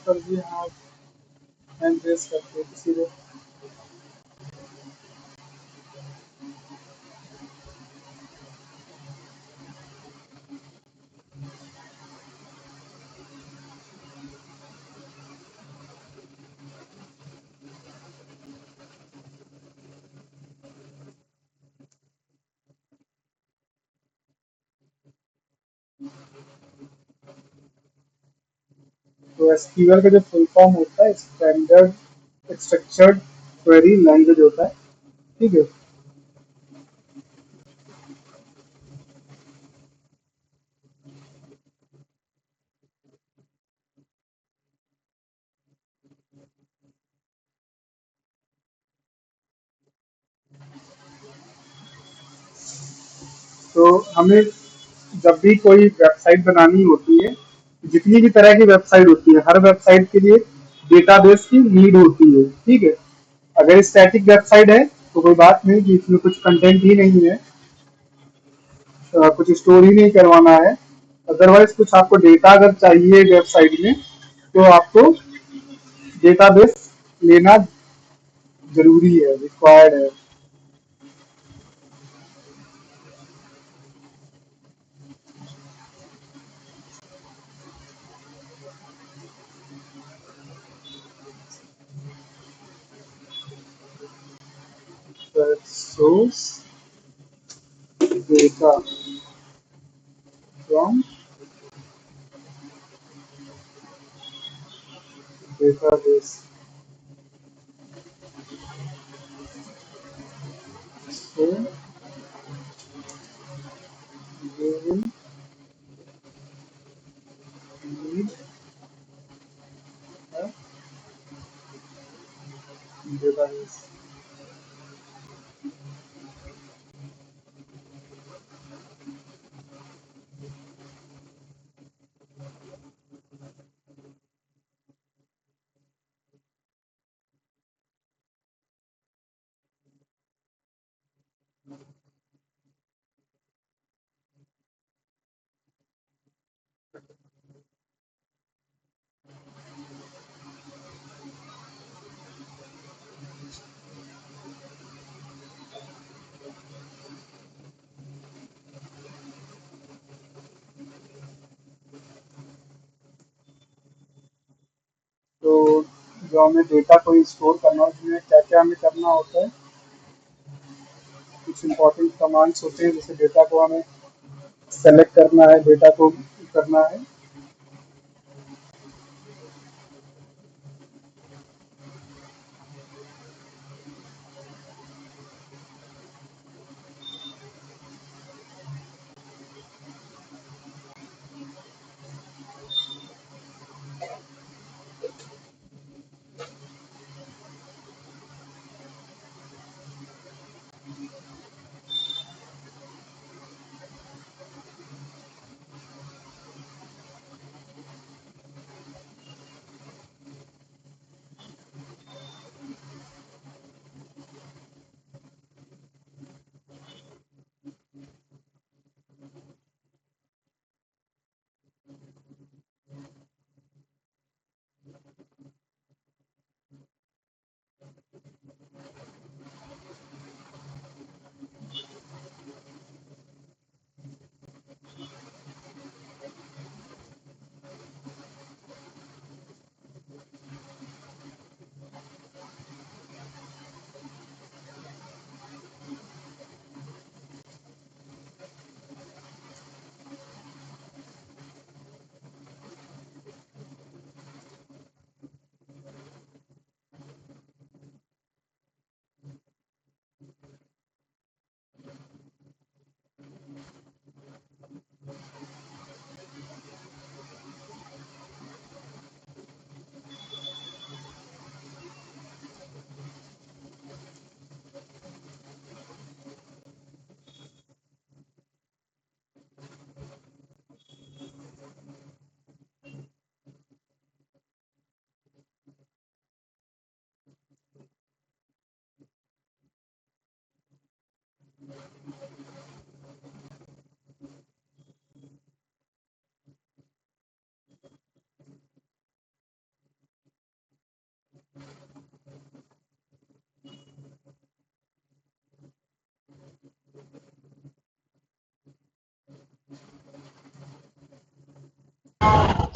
कर दिया हाँ, हैंड रेस करके किसी को। तो एसक्यूएल का जो फुल फॉर्म होता है स्टैंडर्ड स्ट्रक्चर्ड क्वेरी लैंग्वेज होता है, ठीक है। तो हमें जब भी कोई वेबसाइट बनानी होती है, जितनी भी तरह की वेबसाइट होती है, हर वेबसाइट के लिए डेटाबेस की नीड होती है, ठीक है। अगर स्टैटिक वेबसाइट है तो कोई बात नहीं कि इसमें कुछ कंटेंट ही नहीं है, कुछ स्टोर ही नहीं करवाना है। अदरवाइज कुछ आपको डेटा अगर चाहिए वेबसाइट में तो आपको डेटाबेस लेना जरूरी है, रिक्वायर्ड है। Source data from database, so you will need a database। तो जो हमें डेटा को स्टोर करना है उसमें क्या क्या हमें करना होता है, कुछ इंपॉर्टेंट कमांड्स होते हैं, जैसे डेटा को हमें सेलेक्ट करना है, डेटा को करना है।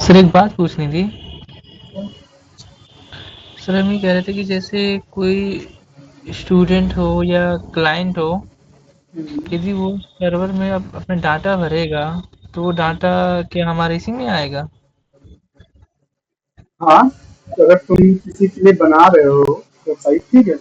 सर एक बात पूछनी थी। सर हम ये कह रहे थे कि जैसे कोई स्टूडेंट हो या क्लाइंट हो, यदि वो सर्वर में अपना डाटा भरेगा, तो वो डाटा क्या हमारे इसी में आएगा? हाँ, तो अगर तुम किसी के लिए बना रहे हो वेबसाइट, ठीक है,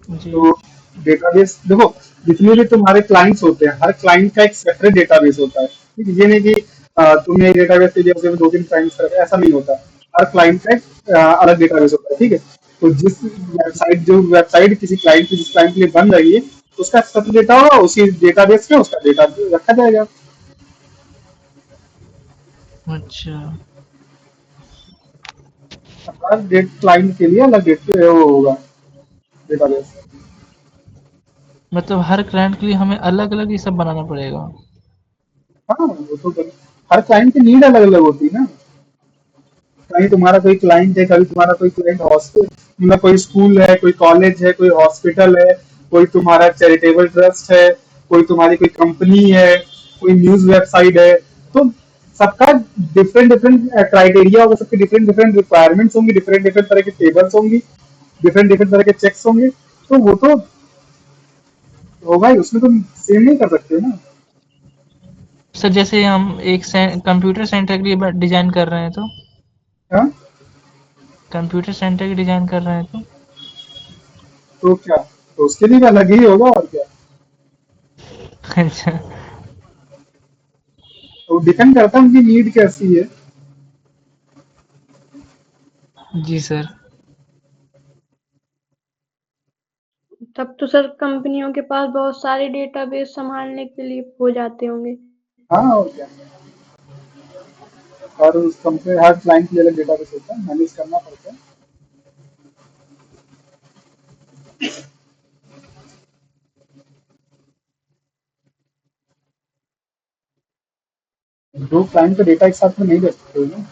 जी। तो डेटाबेस देखो, जितने भी तुम्हारे क्लाइंट्स होते हैं, हर क्लाइंट का एक सेपरेट डेटाबेस होता है, ठीक है। ये नहीं कि तुमने डेटाबेस के लिए उसमें दो तीन क्लाइंट्स रखे, ऐसा नहीं होता। हर क्लाइंट का एक अलग डेटाबेस होता है, ठीक है। तो जो वेबसाइट किसी क्लाइंट की जिस क्लाइंट के लिए बन रही है, उसका सेपरेट डेटा होगा, उसी डेटाबेस में उसका डेटा रखा जाएगा। अच्छा, हर डेट क्लाइंट के लिए अलग डेट वो होगा डेटाबेस। मतलब हर क्लाइंट के लिए हमें अलग-अलग ये सब बनाना पड़ेगा। हाँ, वो तो हर क्लाइंट की नीड अलग अलग होती है ना। कहीं तुम्हारा कोई क्लाइंट है, कभी तुम्हारा कोई क्लाइंट हॉस्पिटल, मतलब कोई स्कूल है, कोई कॉलेज है, कोई हॉस्पिटल है, कोई तुम्हारा चैरिटेबल ट्रस्ट है, कोई तुम्हारी कोई कंपनी है, कोई न्यूज वेबसाइट है। तो सबका डिफरेंट डिफरेंट क्राइटेरिया होगा, सबके डिफरेंट डिफरेंट रिक्वायरमेंट्स होंगी, डिफरेंट डिफरेंट तरह के टेबल्स होंगी, डिफरेंट डिफरेंट तरह के चेक्स होंगे। तो वो तो होगा ही, उसमें तुम सेम नहीं कर सकते ना। सर जैसे हम एक कंप्यूटर सेंटर के लिए डिज़ाइन कर रहे हैं तो? हाँ, कंप्यूटर सेंटर की डिज़ाइन कर रहे हैं तो? तो क्या, तो उसके लिए भी अलग ही होगा और क्या। अच्छा। तो डिपेंड करता है उनकी नीड कैसी है। जी सर। तब तो सर कंपनियों के पास बहुत सारे डेटाबेस संभालने के लिए हो जाते होंगे। हाँ, और क्या। और उस कंपनी हर क्लाइंट के लिए अलग डेटाबेस होता है, मैनेज करना पड़ता है। दो क्लाइंट का डेटा एक साथ में नहीं रख सकते हो ना।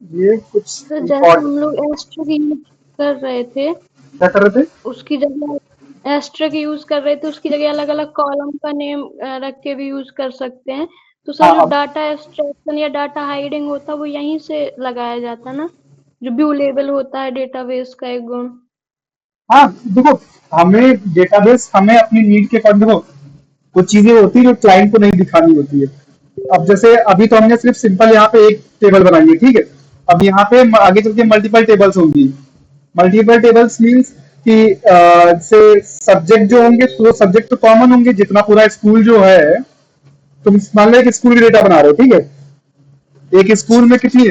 ये कुछ सर जैसे इम्पोर्ट हम लोग एस्ट्रिक यूज कर रहे थे, क्या कर रहे थे। उसकी जगह एस्ट्रिक यूज कर रहे थे, उसकी जगह अलग-अलग कॉलम का नेम रख के भी यूज कर सकते हैं। तो सर हाँ, जो अब डाटा एक्सट्रैक्शन या डाटा हाइडिंग होता है वो यहीं से लगाया जाता है ना? जो व्यू लेबल होता है डेटाबेस का एक गुण। हाँ, देखो, हमें डेटाबेस हमें अपनी नीड के अकॉर्डिंग, देखो, कुछ चीजें होती है जो क्लाइंट को नहीं दिखानी होती है। अब जैसे अभी तो हमने सिर्फ सिंपल यहाँ पे एक टेबल बनाई है, ठीक है। अब यहाँ पे आगे चल के मल्टीपल टेबल्स होंगी। मल्टीपल टेबल्स मीन्स कि से सब्जेक्ट जो होंगे, तो सब्जेक्ट तो कॉमन होंगे, जितना पूरा स्कूल जो है। तुम मान लो एक स्कूल की डेटा बना रहे हो, ठीक है। एक स्कूल में कितनी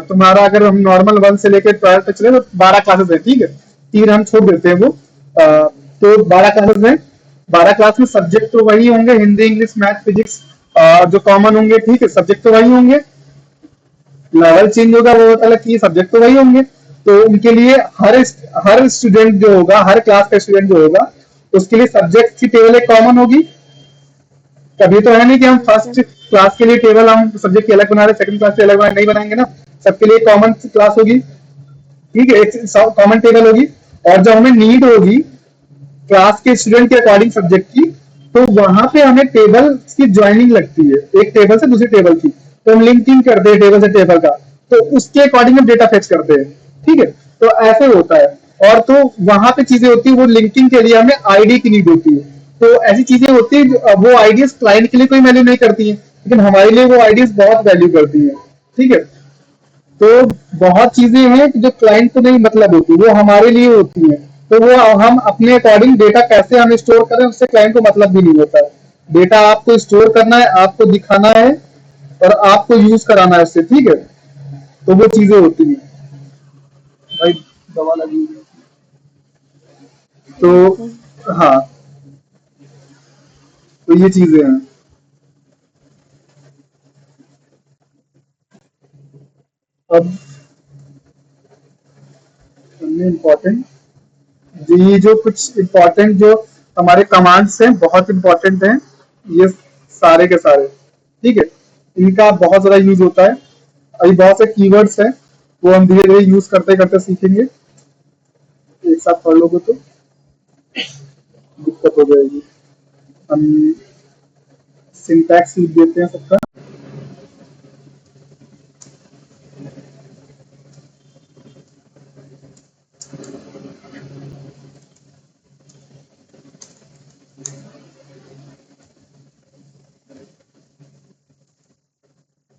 तुम्हारा, अगर हम नॉर्मल 1 से लेकर 12 तक चले तो 12 क्लासेस है, ठीक है। 3 हम छोड़ देते हैं वो, तो 12 क्लासेस हैं। 12 क्लास में सब्जेक्ट तो वही होंगे, हिंदी, इंग्लिश, मैथ, फिजिक्स, जो कॉमन होंगे, ठीक है, सब्जेक्ट तो वही होंगे। लेवल चेंज होगा वो अलग की, सब्जेक्ट तो वही होंगे। तो उनके लिए हर स्टूडेंट जो होगा, हर क्लास का स्टूडेंट जो होगा, उसके लिए सब्जेक्ट की टेबल एक कॉमन होगी। कभी तो है नहीं कि हम अच्छा, फर्स्ट क्लास के लिए टेबल हम सब्जेक्ट की अलग बना रहे, सेकंड क्लास के अलग बना, नहीं बनाएंगे ना। सबके लिए कॉमन क्लास होगी, ठीक है, एक कॉमन टेबल होगी। और जब हमें नीड होगी क्लास के स्टूडेंट के अकॉर्डिंग सब्जेक्ट की, तो वहां पे हमें टेबल की ज्वाइनिंग लगती है, एक टेबल से दूसरी टेबल की। तो हम लिंकिंग करते हैं टेबल से टेबल का, तो उसके अकॉर्डिंग हम डेटा फेच करते हैं, ठीक है। तो ऐसे होता है। और तो वहां पे चीजें होती है, वो लिंकिंग के लिए हमें आईडी की नीड होती है। तो ऐसी चीजें होती है, वो आईडीज क्लाइंट के लिए कोई वैल्यू नहीं करती है, लेकिन हमारे लिए वो आईडीज बहुत वैल्यू करती है, ठीक है। तो बहुत चीजें हैं कि जो क्लाइंट को नहीं मतलब होती, वो हमारे लिए होती हैं। तो वो हम अपने अकॉर्डिंग डेटा कैसे हम स्टोर करें, उससे क्लाइंट को मतलब भी नहीं होता है। डेटा आपको स्टोर करना है, आपको दिखाना है और आपको यूज कराना है उससे, ठीक है। तो वो चीजें होती हैं भाई। दवा लगी हुई है। ओके। तो हाँ, तो ये चीजें हैं। अब इम्पोर्टेंट, ये जो कुछ इम्पोर्टेंट जो हमारे कमांड्स हैं बहुत इम्पोर्टेंट हैं, ये सारे के सारे, ठीक है। इनका बहुत ज्यादा यूज होता है। अभी बहुत से कीवर्ड्स हैं, वो हम धीरे धीरे यूज करते करते सीखेंगे। एक साथ पढ़ लोगे तो दिक्कत हो जाएगी। हम सिंटैक्स लिख देते हैं सबका।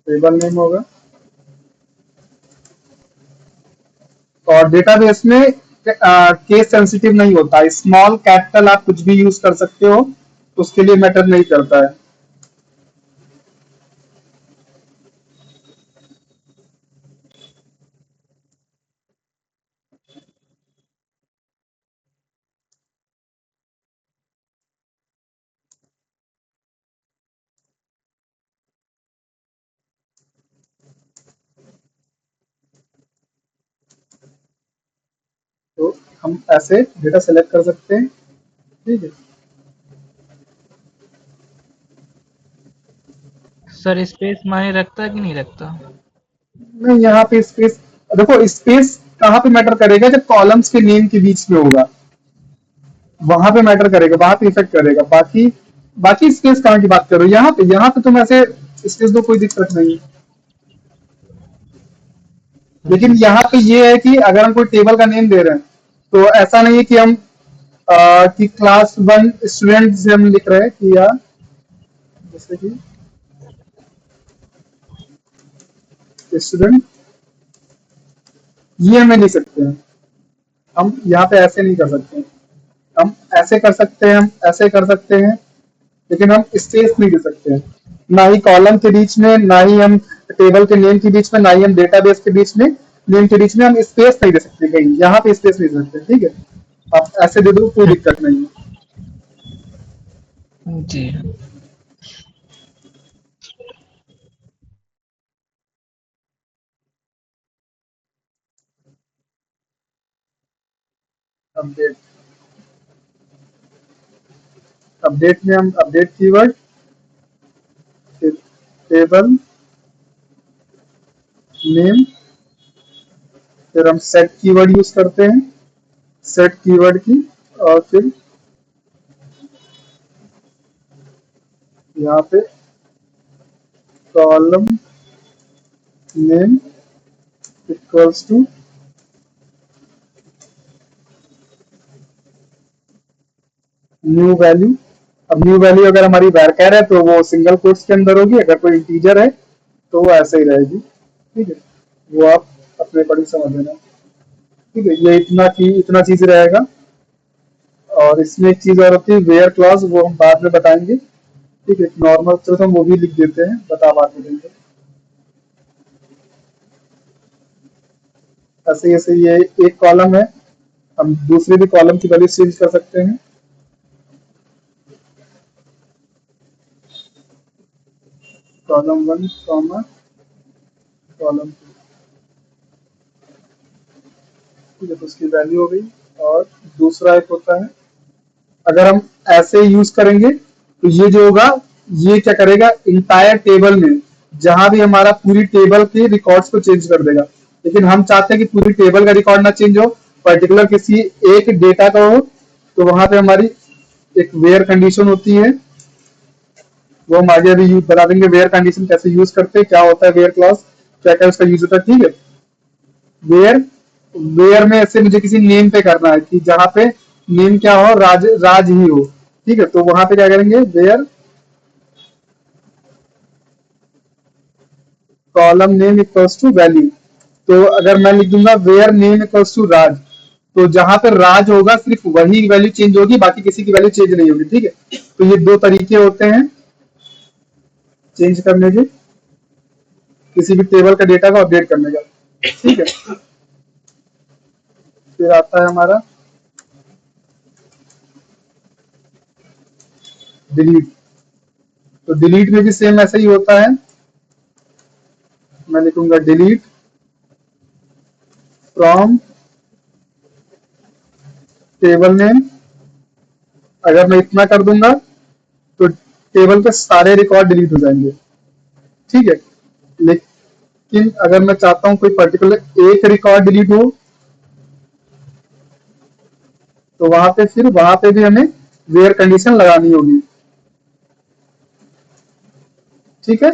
टेबल नेम होगा, और डेटाबेस में केस सेंसिटिव नहीं होता। स्मॉल कैपिटल आप कुछ भी यूज कर सकते हो, उसके लिए मैटर नहीं करता है। तो हम ऐसे डेटा सेलेक्ट कर सकते हैं, ठीक है। सर स्पेस मायने रखता है कि नहीं रखता? नहीं, यहाँ पे स्पेस, देखो स्पेस कहाँ पे मैटर करेगा, जब कॉलम्स के नेम के बीच में होगा, वहां पे मैटर करेगा, वहां पे इफेक्ट करेगा। बाकी बाकी स्पेस कहाँ की बात करो, यहाँ पे तुम ऐसे स्पेस दो, कोई दिक्कत नहीं है। लेकिन जी यहाँ पे ये है कि अगर हम कोई टेबल का नेम दे रहे हैं, तो ऐसा नहीं है कि हम कि क्लास 1 स्टूडेंट से हम लिख रहे हैं कि यार, जैसे कि स्टूडेंट, ये हमें लिख सकते हैं। हम यहाँ पे ऐसे नहीं कर सकते। हम ऐसे कर सकते हैं, हम ऐसे कर सकते हैं, लेकिन हम स्पेस नहीं दे सकते हैं। ना ही कॉलम के बीच में, ना ही हम टेबल के नेम के बीच में, ना ही हम डेटाबेस के बीच में, नेम के बीच में हम स्पेस नहीं दे सकते कहीं। यहाँ पे स्पेस नहीं दे सकते, ठीक है। आप ऐसे दे दो, कोई दिक्कत नहीं है। जी। अपडेट, अपडेट में हम अपडेट कीवर्ड, टेबल नेम, फिर हम सेट कीवर्ड यूज करते हैं, सेट कीवर्ड की, और फिर यहाँ पे column name equals to new value. अब न्यू वैल्यू अगर हमारी वैरचर है तो वो सिंगल कोट्स के अंदर होगी, अगर कोई इंटीजर है तो वो ऐसे ही रहेगी, ठीक है। वो आप अपने पढ़ी समझ लेना, ठीक है। ये इतना चीज रहेगा। और इसमें एक चीज और होती है, वेयर क्लॉज, वो हम बाद में बताएंगे, ठीक है। नॉर्मल चलो हम वो भी लिख देते हैं, बता बाद में देंगे। ऐसे ऐसे ये एक कॉलम है, हम दूसरे भी कॉलम की वैल्यू चेंज कर सकते हैं। कॉलम 1 कॉमा कॉलम 2, ठीक है। तो उसकी वैल्यू हो गई। और दूसरा एक होता है, अगर हम ऐसे यूज करेंगे तो ये जो होगा, ये क्या करेगा, इंटायर टेबल में जहां भी हमारा पूरी टेबल के रिकॉर्ड्स को चेंज कर देगा। लेकिन हम चाहते हैं कि पूरी टेबल का रिकॉर्ड ना चेंज हो, पर्टिकुलर किसी एक डेटा का हो। तो वहां पे हमारी एक वेयर कंडीशन होती है, वो हम आगे अभी यूज बता देंगे। वेयर कंडीशन कैसे यूज करते हैं, क्या होता है वेयर क्लॉज, क्या क्या उसका यूज होता है, ठीक है। वेयर, वेयर में ऐसे मुझे किसी नेम पे करना है कि जहां पे नेम क्या हो, राज राज ही हो, ठीक है। तो वहां पे क्या करेंगे, where column name equals to value. तो अगर मैं लिख दूंगा where name equals to Raj, तो जहां पर राज होगा सिर्फ वही वैल्यू चेंज होगी, बाकी किसी की वैल्यू चेंज नहीं होगी। ठीक है, तो ये दो तरीके होते हैं चेंज करने के, किसी भी टेबल का डेटा को अपडेट करने का। ठीक है, फिर आता है हमारा डिलीट। तो डिलीट में भी सेम ऐसा ही होता है। मैं लिखूंगा डिलीट फ्रॉम टेबल नेम। अगर मैं इतना कर दूंगा तो टेबल के सारे रिकॉर्ड डिलीट हो जाएंगे। ठीक है, लेकिन अगर मैं चाहता हूं कोई पर्टिकुलर एक रिकॉर्ड डिलीट हो, तो वहां पे भी हमें वेयर कंडीशन लगानी होगी। ठीक है,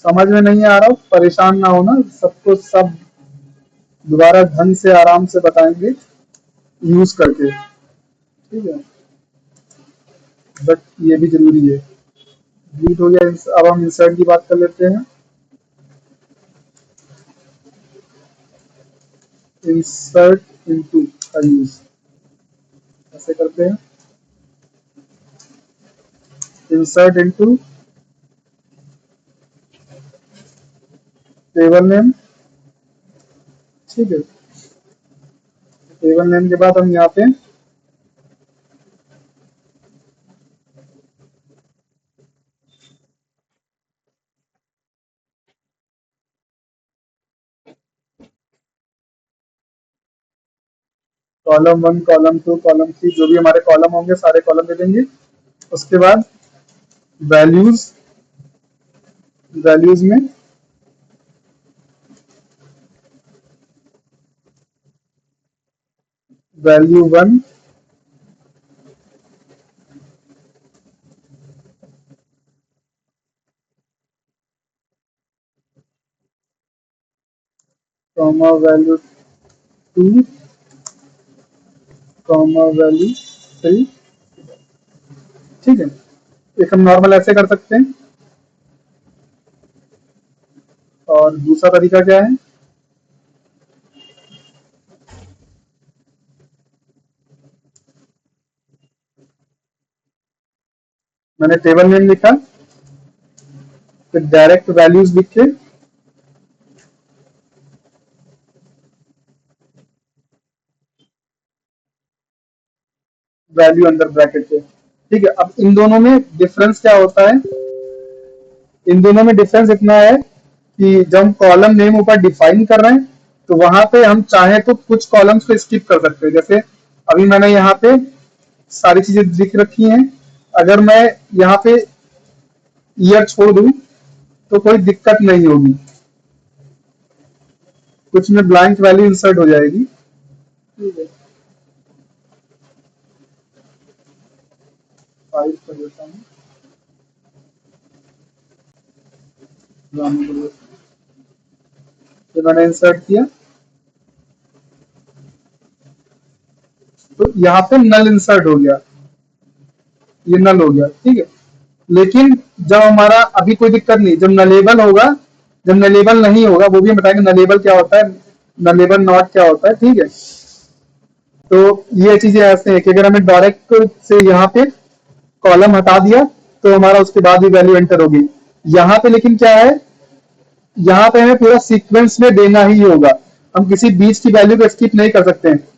समझ में नहीं आ रहा हो परेशान ना होना, सबको सब दोबारा ढंग से आराम से बताएंगे यूज करके। ठीक है, बट ये भी जरूरी है। डिलीट हो गया, अब हम इंसर्ट की बात कर लेते हैं। इंसर्ट इनटू का यूज ऐसे करते हैं, इंसर्ट इनटू टेबल नेम। ठीक है, टेबल नेम के बाद हम यहाँ पे कॉलम 1, कॉलम 2, कॉलम 3 जो भी हमारे कॉलम होंगे सारे कॉलम दे देंगे। उसके बाद वैल्यूज, वैल्यूज में value 1, comma value 2, comma value 3। ठीक है, एक हम नॉर्मल ऐसे कर सकते हैं। और दूसरा तरीका क्या है, मैंने टेबल नेम लिखा, फिर डायरेक्ट वैल्यूज लिख के वैल्यू अंदर ब्रैकेट के। ठीक है, अब इन दोनों में डिफरेंस क्या होता है, इन दोनों में डिफरेंस इतना है कि जब हम कॉलम नेम ऊपर डिफाइन कर रहे हैं तो वहां पे हम चाहे तो कुछ कॉलम्स को स्किप कर सकते हैं। जैसे अभी मैंने यहाँ पे सारी चीजें लिख रखी हैं, अगर मैं यहाँ पे ईयर छोड़ दूं तो कोई दिक्कत नहीं होगी, कुछ में ब्लैंक वैल्यू इंसर्ट हो जाएगी। ठीक है, 5 कर देता हूँ, तो मैंने इंसर्ट किया तो यहाँ पे नल इंसर्ट हो गया, ये नल हो गया। ठीक है, लेकिन जब हमारा अभी कोई दिक्कत नहीं, जब नलेबल होगा, जब नलेबल नहीं होगा वो भी हम बताएंगे नलेबल क्या होता है, नलेबल नॉट क्या होता है। ठीक है, तो ये चीजें ऐसे हैं कि अगर हमें डायरेक्ट से यहाँ पे कॉलम हटा दिया तो हमारा उसके बाद भी वैल्यू एंटर होगी। यहाँ पे लेकिन क्या है, यहाँ पे हमें पूरा सीक्वेंस में देना ही होगा, हम किसी बीच की वैल्यू को स्किप नहीं कर सकते हैं।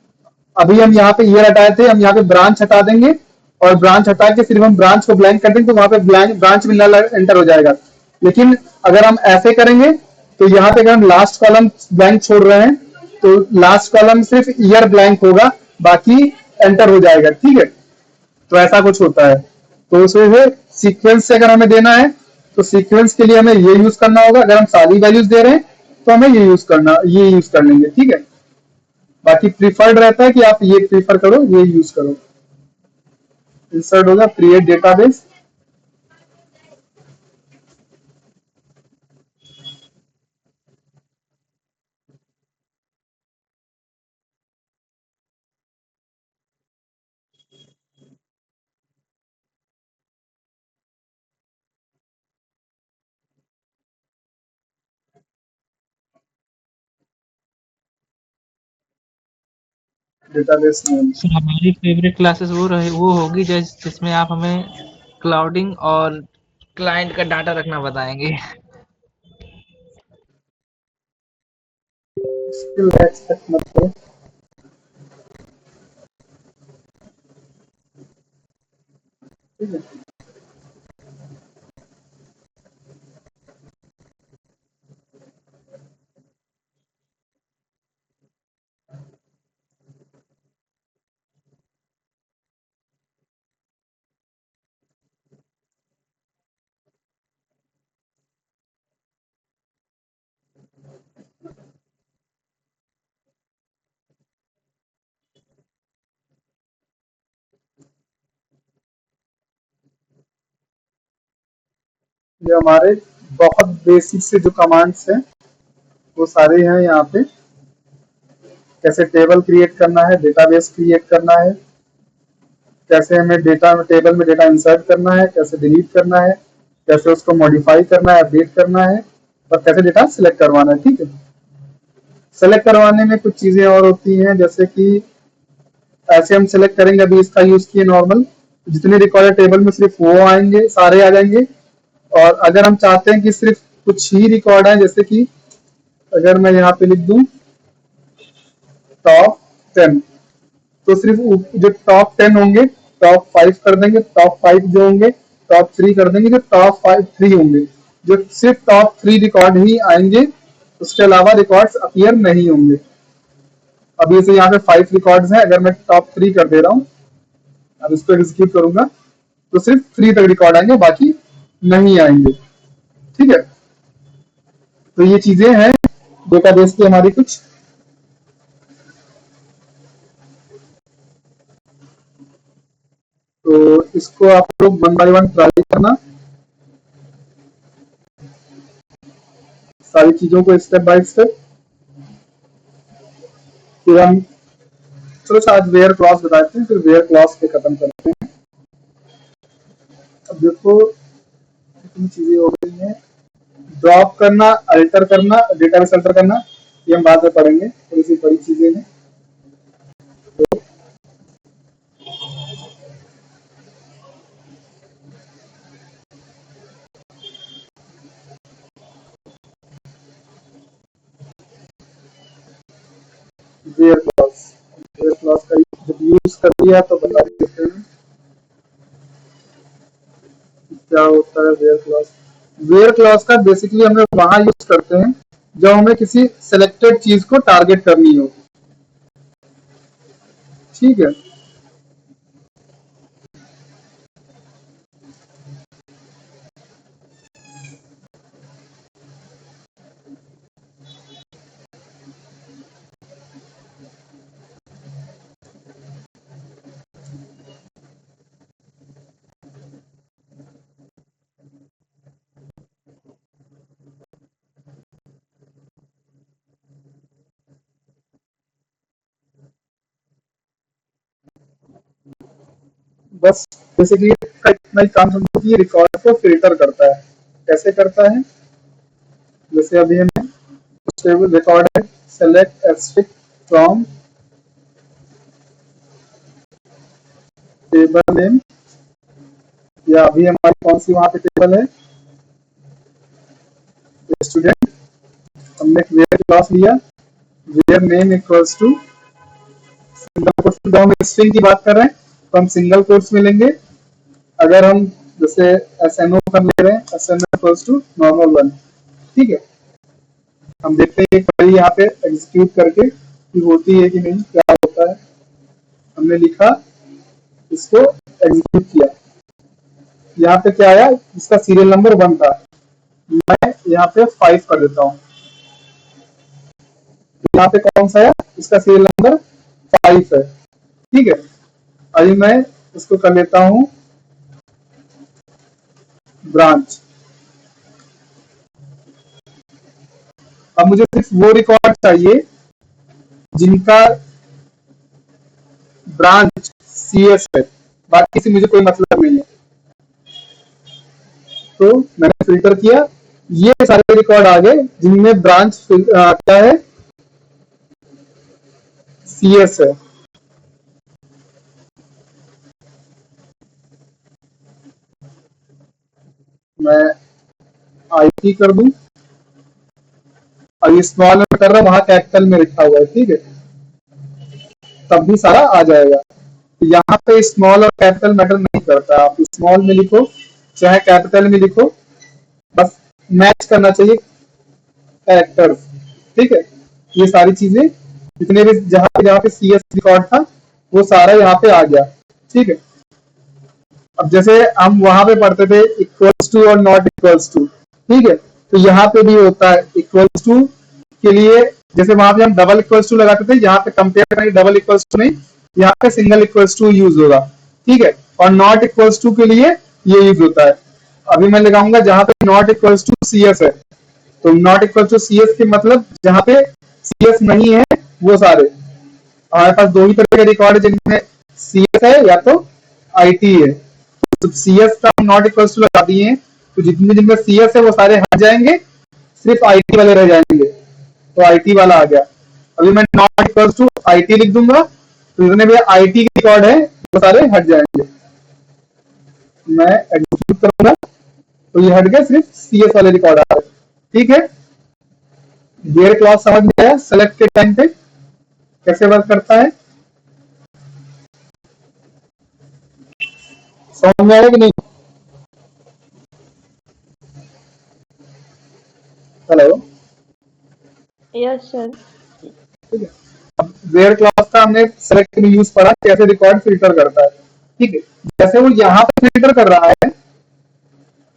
अभी हम यहाँ पे ईयर हटाए थे, हम यहाँ पे ब्रांच हटा देंगे और ब्रांच हटा के सिर्फ हम ब्रांच को ब्लैंक कर देंगे तो वहां पे ब्लैंक ब्रांच में नल एंटर हो जाएगा। लेकिन अगर हम ऐसे करेंगे तो यहाँ पे अगर हम लास्ट कॉलम ब्लैंक छोड़ रहे हैं तो लास्ट कॉलम सिर्फ ईयर ब्लैंक होगा, बाकी एंटर हो जाएगा। ठीक है, तो ऐसा कुछ होता है। तो उस वजह से सीक्वेंस से अगर हमें देना है तो सीक्वेंस के लिए हमें ये यूज करना होगा, अगर हम सारी वैल्यूज दे रहे हैं तो हमें ये यूज कर लेंगे। ठीक है, बाकी प्रीफर्ड रहता है कि आप ये प्रीफर करो, ये यूज करो। इंसर्ट होगा create database, database name. Sir हमारी फेवरेट क्लासेस वो होगी जिसमें आप हमें क्लाउडिंग और क्लाइंट का डाटा रखना बताएंगे। स्किल एक्सपेक्ट मत करो। ठीक है, ये हमारे बहुत बेसिक से जो कमांड्स हैं वो सारे हैं यहाँ पे। कैसे टेबल क्रिएट करना है, डेटाबेस क्रिएट करना है, कैसे हमें डेटा टेबल में डेटा इंसर्ट करना है, कैसे डिलीट करना है, कैसे उसको मॉडिफाई करना है, अपडेट करना है, और कैसे डेटा सिलेक्ट करवाना है। ठीक है, सेलेक्ट करवाने में कुछ चीजें और होती हैं, जैसे कि ऐसे हम सेलेक्ट करेंगे, अभी इसका यूज किए नॉर्मल, जितने रिकॉर्डेड टेबल में सिर्फ वो आएंगे, सारे आ जाएंगे। और अगर हम चाहते हैं कि सिर्फ कुछ ही रिकॉर्ड है, जैसे कि अगर मैं यहाँ पे लिख दूं टॉप 10, तो सिर्फ जो टॉप 10 होंगे टॉप 5 कर देंगे, टॉप 5 जो होंगे टॉप 3 कर देंगे, जो टॉप 5 3 होंगे, जो सिर्फ टॉप 3 रिकॉर्ड ही आएंगे, उसके अलावा रिकॉर्ड्स अपीयर नहीं होंगे। अभी से यहाँ पे 5 रिकॉर्ड्स हैं, अगर मैं टॉप 3 कर दे रहा हूँ, अब इसको एग्जीक्यूट करूंगा तो सिर्फ 3 तक रिकॉर्ड आएंगे, बाकी नहीं आएंगे। ठीक है, तो ये चीजें हैं डेटाबेस की हमारी कुछ। तो इसको आप लोग वन बाय वन ट्राई करना, सारी चीजों को स्टेप बाय स्टेप। फिर हम चलो आज वेयर क्लॉज बताते हैं, फिर वेयर क्लॉज पे खत्म करते हैं। अब देखो कितनी चीजें हो गई हैं। ड्रॉप करना, अल्टर करना, डेटाबेस अल्टर करना, ये हम बाद में पढ़ेंगे, थोड़ी सी बड़ी चीजें हैं। वेयर क्लॉज, वेयर क्लॉज का जब यूज कर लिया तो बता देते हैं क्या होता है वेयर क्लॉज। वेयर क्लॉज का बेसिकली हम लोग वहां यूज करते हैं जब हमें किसी सिलेक्टेड चीज को टारगेट करनी हो। ठीक है, बस बेसिकली इतना ही काम समझो कि ये रिकॉर्ड को फिल्टर करता है। कैसे करता है, जैसे अभी हमें टेबल रिकॉर्ड है, select asterisk from table name, या अभी हमारी कौन सी वहां पे टेबल है, स्टूडेंट। हमने एक वेयर क्लास लिया, where name equals to single quotes, जब हम स्ट्रिंग की बात कर रहे हैं तो हम सिंगल कोट्स में लेंगे। अगर हम जैसे एसएनओ कर ले रहे हैं, SNO equals to normal one. ठीक है, हम देखते हैं क्वेरी यहाँ पे एग्जीक्यूट करके कि होती है कि नहीं, क्या होता है। हमने लिखा, इसको एग्जीक्यूट किया, यहाँ पे क्या आया, इसका सीरियल नंबर 1 था, मैं यहाँ पे 5 कर देता हूँ। यहाँ पे कौन सा है, इसका सीरियल नंबर 5 है। ठीक है, अभी मैं इसको कर लेता हूँ ब्रांच। अब मुझे सिर्फ वो रिकॉर्ड चाहिए जिनका ब्रांच सीएस है, बाकी से मुझे कोई मतलब नहीं है। तो मैंने फिल्टर किया, ये सारे रिकॉर्ड आ गए जिनमें ब्रांच क्या है, सीएस है। मैं IT कर दूं, और ये स्मॉल में कर रहा हूं, वहां कैपिटल में लिखा हुआ है, ठीक है, तब भी सारा आ जाएगा। तो यहाँ पे स्मॉल और कैपिटल मैटर नहीं करता, आप स्मॉल में लिखो चाहे कैपिटल में लिखो, बस मैच करना चाहिए कैरेक्टर, ठीक है। ये सारी चीजें जितने भी जहां पे CS रिकॉर्ड था वो सारा यहाँ पे आ गया, ठीक है। अब जैसे हम वहां पे पढ़ते थे इक्वल्स टू और नॉट इक्वल्स टू, ठीक है, तो यहाँ पे भी होता है इक्वल्स टू के लिए, जैसे वहां पे हम डबल इक्वल्स टू लगाते थे, यहाँ पे कंपेयर करेंगे डबल इक्वल्स टू नहीं, यहाँ पे सिंगल इक्वल्स टू यूज होगा, ठीक है। और नॉट इक्वल्स टू के लिए ये यूज होता है। अभी मैं लगाऊंगा जहां पे नॉट इक्वल्स टू CS है, तो नॉट इक्वल टू CS के मतलब जहां पे CS नहीं है वो सारे, हमारे पास दो ही तरह के रिकॉर्ड है जिनमें CS है या तो IT है। तो CS का हम नॉट इक्वल टू लगा दिए हैं, तो जितने जिनमें CS है वो सारे हट जाएंगे, सिर्फ IT वाले रह जाएंगे, तो IT वाला आ गया। अभी मैं नॉट इक्वल टू IT लिख दूंगा, तो जितने भी IT के रिकॉर्ड है वो सारे हट जाएंगे। मैं एग्जीक्यूट करूंगा तो ये हट गए, सिर्फ CS वाले रिकॉर्ड आ रहे, ठीक है। वेयर क्लॉज समझ में आया सेलेक्ट के टाइम पे कैसे वर्क करता है, समझ में आया कि नहीं? Hello, yes sir. ठीक है। अब वेयर क्लॉज का हमने सेलेक्ट में यूज पढ़ा कैसे रिकॉर्ड फिल्टर करता है, ठीक है। जैसे वो यहाँ पे फिल्टर कर रहा है,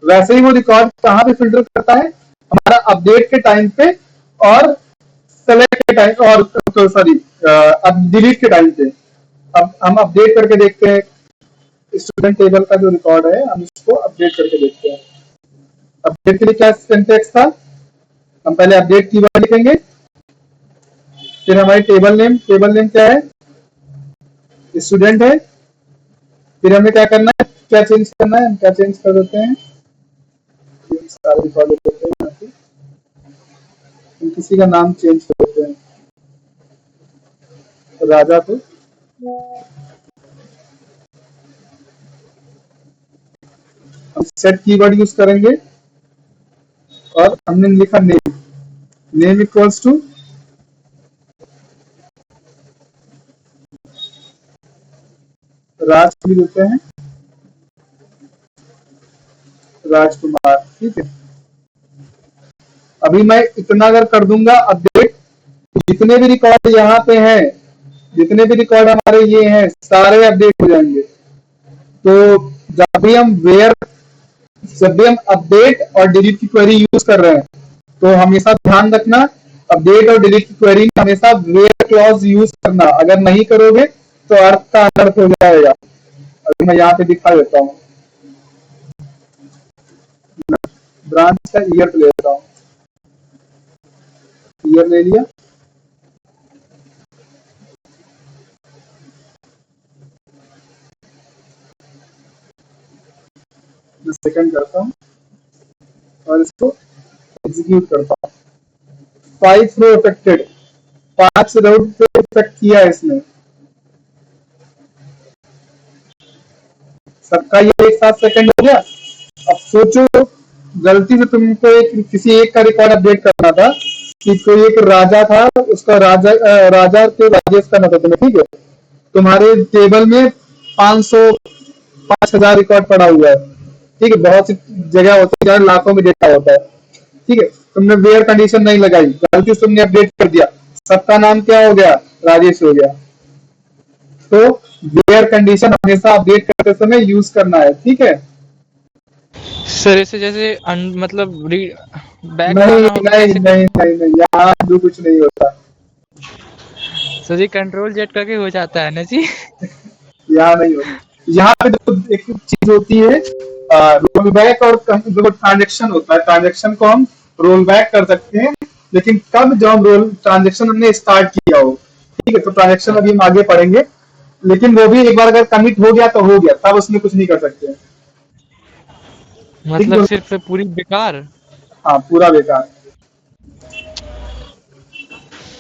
वैसे ही वो रिकॉर्ड कहाँ पे फिल्टर करता है, हमारा अपडेट के टाइम पे और सेलेक्ट के टाइम, और सॉरी डिलीट के टाइम पे। अब हम अपडेट करके देखते हैं स्टूडेंट टेबल का जो रिकॉर्ड है, हम इसको अपडेट करके देखते हैं। अपडेट के लिए क्या सिंटेक्स था, हम पहले अपडेट कीवर्ड लिखेंगे, फिर हमारी टेबल नेम क्या है, स्टूडेंट है, फिर हमें क्या करना है, क्या चेंज करना है, हम क्या चेंज कर देते हैं, सारे रिकॉर्ड देते हैं यहाँ पे। हम किसी का नाम चेंज कर देते हैं, राजा को हम सेट कीवर्ड यूज करेंगे, और हमने लिखा नेम इक्वल्स टू राज भी देते हैं, राजकुमार, ठीक है। अभी मैं इतना अगर कर दूंगा अपडेट, तो जितने भी रिकॉर्ड यहाँ पे हैं, जितने भी रिकॉर्ड हमारे ये हैं, सारे अपडेट हो जाएंगे। तो जब भी हम अपडेट और डिलीट की क्वेरी यूज कर रहे हैं, तो हमेशा ध्यान रखना, अपडेट और डिलीट की क्वेरी में हमेशा वेयर क्लॉज यूज करना, अगर नहीं करोगे तो अर्थ का अनर्थ हो जाएगा। अभी मैं यहाँ पे दिखा देता हूँ, ब्रांच का ईयर ले लेता हूँ, ईयर ले लिया, मैं सेकंड करता हूँ और इसको एग्जीक्यूट करता हूँ। 5 रो अफेक्टेड, 5 रो पे इफेक्ट किया है इसने, सबका ये एक साथ सेकंड हो गया। अब सोचो, गलती से तुमको किसी एक का रिकॉर्ड अपडेट करना था, कि कोई एक राजा था, उसका राजा के राजेश करना था तुम्हें, ठीक है। तुम्हारे टेबल में 500 5000 रिकॉर्ड पड़ा हुआ है, ठीक है, बहुत सी जगह होती है जहाँ लाखों में डेटा होता है, ठीक है। तुमने वेयर कंडीशन नहीं लगाई, गलती से तुमने अपडेट कर दिया, सबका नाम क्या हो गया, राजेश हो गया। तो वेयर कंडीशन हमेशा अपडेट करते समय यूज करना है, ठीक है। सर ऐसे जैसे मतलब बैक नहीं लाना हो तो नहीं कैसे कर? नहीं नहीं नहीं, यहाँ जो कुछ नहीं होता, सर जी कंट्रोल जेड करके हो जाता है ना जी? यहाँ नहीं होता। यहाँ पे जो एक चीज होती है, रोल बैक और जो ट्रांजेक्शन होता है, ट्रांजेक्शन को हम रोल बैक कर सकते हैं, लेकिन कब, जब हम रोल ट्रांजेक्शन हमने स्टार्ट किया हो, ठीक है। तो ट्रांजेक्शन अभी हम आगे पढ़ेंगे, लेकिन वो भी एक बार अगर कमिट हो गया तो हो गया, तब उसमें कुछ नहीं कर सकते हैं, ठीक मतलब है। सिर्फ पूरी बेकार? हाँ, पूरा बेकार।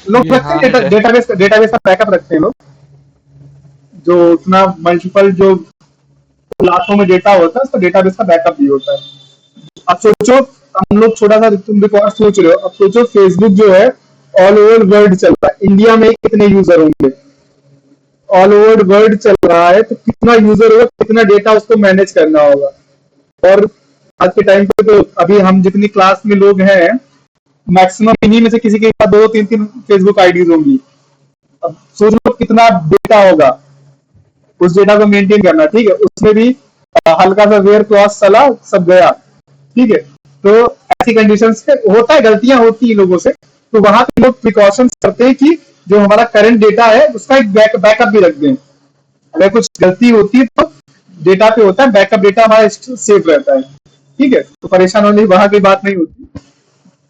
लोग ये रखते हैं, हार्ड है। डेटाबेस का बैकअप रखते हैं लोग, जो उतना मल्टीपल जो लाखों में डेटा होता है, उसका डेटाबेस का बैकअप भी होता है। अब सोचो, हम लोग छोटा सा तुम रिकॉर्ड सोच रहे हो, अब सोचो फेसबुक जो है ऑल ओवर वर्ल्ड चल रहा है, इंडिया में कितने यूजर होंगे? ऑल ओवर वर्ल्ड चल रहा है तो कितना यूजर होगा, कितना डेटा उसको मैनेज करना होगा। और आज के टाइम पे तो अभी हम जितनी क्लास में लोग हैं, मैक्सिमम इन्हीं में से किसी के पास 2 3 3 फेसबुक आईडीज होंगी। अब सोच लो कितना डेटा होगा, उस डेटा को मेंटेन करना, ठीक है, उसमें भी हल्का सा वेयर क्रॉस चला, सब गया, ठीक है। तो ऐसी कंडीशन से होता है, गलतियां होती है लोगों से, तो वहां पे लोग प्रिकॉशंस करते हैं कि जो हमारा करंट डेटा है उसका एक बैकअप भी रख दें। अगर कुछ गलती होती है तो डेटा पे होता है बैकअप, डेटा हमारा सेफ रहता है, ठीक है, तो परेशान होने की वहां की बात नहीं होती,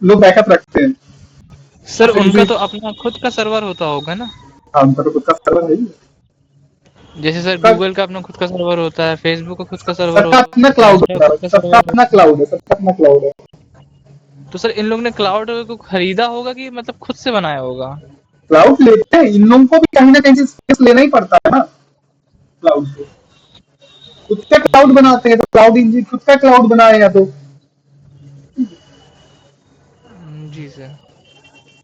लोग बैकअप रखते हैं। सर ऐसे उनका किसी, तो अपना खुद का सर्वर होता होगा ना? हाँ उनका तो खुद का सर्वर है ही। जैसे सर सबका गूगल का अपना खुद का सर्वर होता है, फेसबुक का खुद का सर्वर सबका अपना होता है, क्लाउड इंस्टा का होता है, खुद का सबका सर्वर अपना होता है। क्लाउड है, सबका अपना क्लाउड है। तो सर इन लोग ने क्लाउड को खरीदा होगा कि मतलब खुद से बनाया होगा? क्लाउड लेते हैं, इन लोगों को भी कहीं ना कहीं से स्पेस लेना ही पड़ता है ना क्लाउड से। खुद का क्लाउड जी बनाते हैं तो क्लाउड इंजन खुद का क्लाउड बनाएगा तो। जी सर।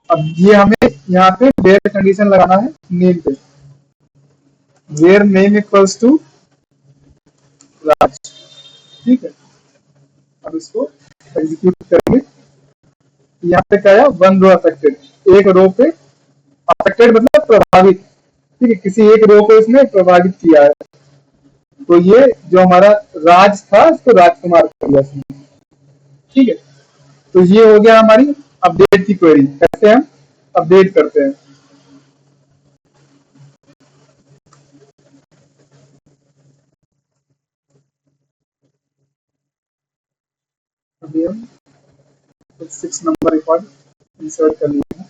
अब ये हमें यहाँ पे वेयर कंडीशन लगाना है नेम पे, वेयर नेम इक्वल्स टू राज, ठीक है। अब इसको एग्जीक्यूट करेंगे, यहाँ पे क्या है, 1 रो अफेक्टेड, एक रो पे अफेक्टेड मतलब प्रभावित, ठीक है, किसी एक रो को इसने प्रभावित किया है, तो ये जो हमारा राज था इसको राजकुमार कर दिया इसने, ठीक है। तो ये हो गया हमारी अपडेट की क्वेरी, कैसे हम अपडेट करते हैं। अभी हम 6 नंबर रिकॉर्ड इंसर्ट कर लिए हैं,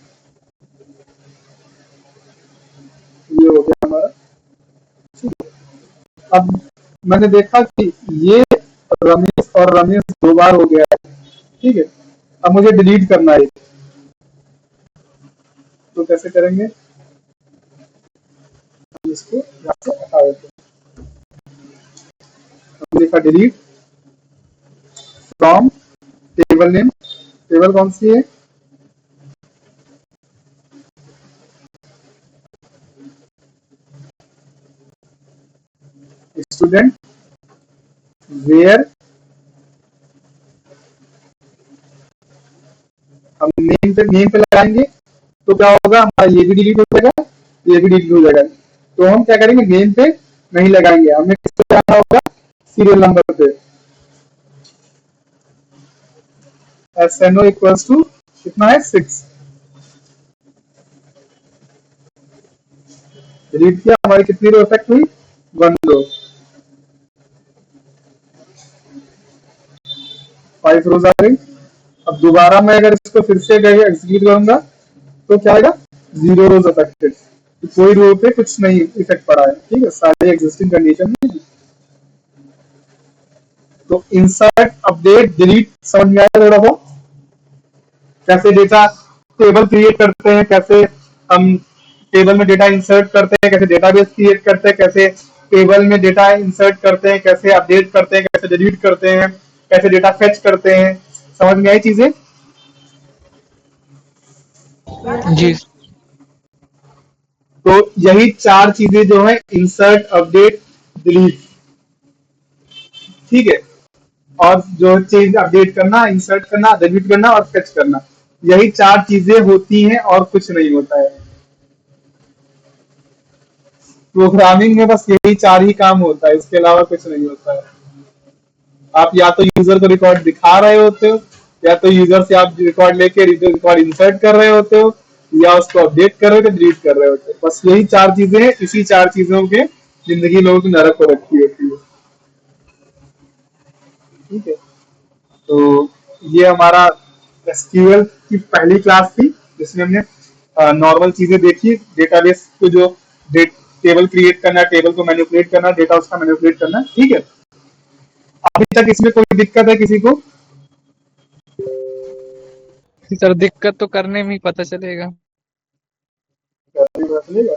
ये हो गया हमारा, ठीक है। अब मैंने देखा कि ये रमेश और रमेश 2 बार हो गया है, ठीक है। अब मुझे डिलीट करना है, तो कैसे करेंगे, हम इसको यहाँ से हटा देते हैं। हमने लिखा delete from table name, table कौन सी है, स्टूडेंट वेयर, हम नेम पे लगाएंगे तो क्या होगा, हमारा ये भी डिलीट हो जाएगा, ये भी डिलीट हो जाएगा। तो हम क्या करेंगे, नेम पे नहीं लगाएंगे, हमें किस पे लगाना होगा, सीरियल नंबर पे। SNO इक्वल्स टू कितना है, 6, डिलीट किया, हमारी कितनी रो इफेक्ट हुई, 1 रो, 5 रोज आ गई। अब दोबारा मैं अगर इसको फिर से एग्जीक्यूट करूंगा तो क्या आएगा, 0 रोज अफेक्टेड, कोई रो पे कुछ नहीं इफेक्ट पड़ा है, ठीक है, सारे एग्जिस्टिंग कंडीशन में। तो इंसर्ट अपडेट डिलीट समझ में आया थोड़ा सा, कैसे डेटा टेबल क्रिएट करते हैं, कैसे हम टेबल में डेटा इंसर्ट करते हैं, कैसे डेटाबेस क्रिएट करते हैं, कैसे टेबल में डेटा इंसर्ट करते हैं, कैसे अपडेट करते हैं, कैसे डिलीट करते हैं, कैसे डेटा फेच करते हैं, समझ में आई चीजें। यस जी सर। तो यही 4 चीजें जो है, इंसर्ट अपडेट डिलीट, ठीक है, और जो चीज अपडेट करना, इंसर्ट करना, डिलीट करना और फेच करना, यही 4 चीजें होती हैं और कुछ नहीं होता है। प्रोग्रामिंग में बस यही 4 ही काम होता है, इसके अलावा कुछ नहीं होता है। आप या तो यूजर को रिकॉर्ड दिखा रहे होते हो, या तो यूजर से आप रिकॉर्ड लेके रिकॉर्ड इंसर्ट कर रहे होते हो, या उसको अपडेट कर रहे हो, डिलीट कर रहे होते हो, बस यही 4 चीजें हैं, इसी 4 चीजों के जिंदगी लोगों की नरक हो रखी होती है, ठीक है। तो ये हमारा एसक्यूएल की पहली क्लास थी, जिसमें हमने नॉर्मल चीजें देखी, डेटाबेस को जो टेबल क्रिएट करना, टेबल को मैनिपुलेट करना, डेटा उसका मैनिपुलेट करना, ठीक है। अभी तक इसमें कोई दिक्कत है किसी को? सर दिक्कत तो करने में ही पता चलेगा। चलेगा,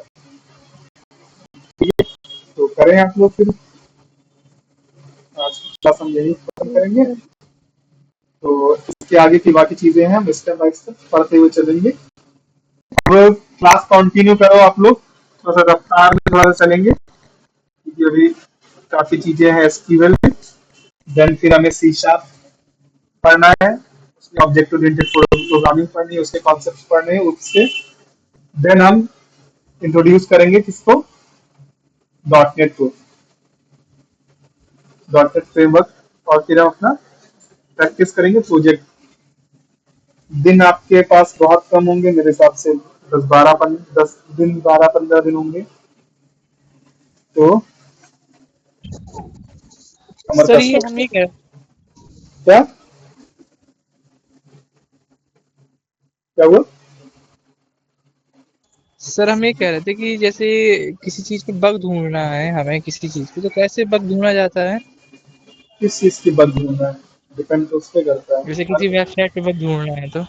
तो करें आप लोग फिर, आज की क्लास हम यही खत्म यस करेंगे। सर। तो इसके आगे की बाकी चीजें हैं, हम स्टेप बाय स्टेप पढ़ते हुए चलेंगे। अब क्लास कंटिन्यू करो आप लोग, थोड़ा सा रफ्तार में थोड़ा सा चलेंगे क्योंकि अभी काफी चीजें हैं एसक्यूएल में। देन फिर हमें सी शार्प पढ़ना है, उसमें ऑब्जेक्ट ओरिएंटेड प्रोग्रामिंग पढ़नी है, उसके कॉन्सेप्ट पढ़ने हैं उससे। देन हम इंट्रोड्यूस करेंगे किसको, डॉटनेट को, डॉटनेट फ्रेमवर्क, और फिर हम अपना प्रैक्टिस करेंगे प्रोजेक्ट। दिन आपके पास बहुत कम होंगे मेरे हिसाब से, 10 दिन 12-15 दिन होंगे। तो कमर सर ये कस हम ये कह क्या क्या हुआ? सर हम ये कह रहे थे कि जैसे किसी चीज पे बग ढूंढना है हमें, किसी चीज पे, तो कैसे बग ढूंढा जाता है? किस चीज की बग ढूंढना है, डिपेंड तो उस पर करता है। जैसे किसी वेबसाइट पे बग ढूंढना है तो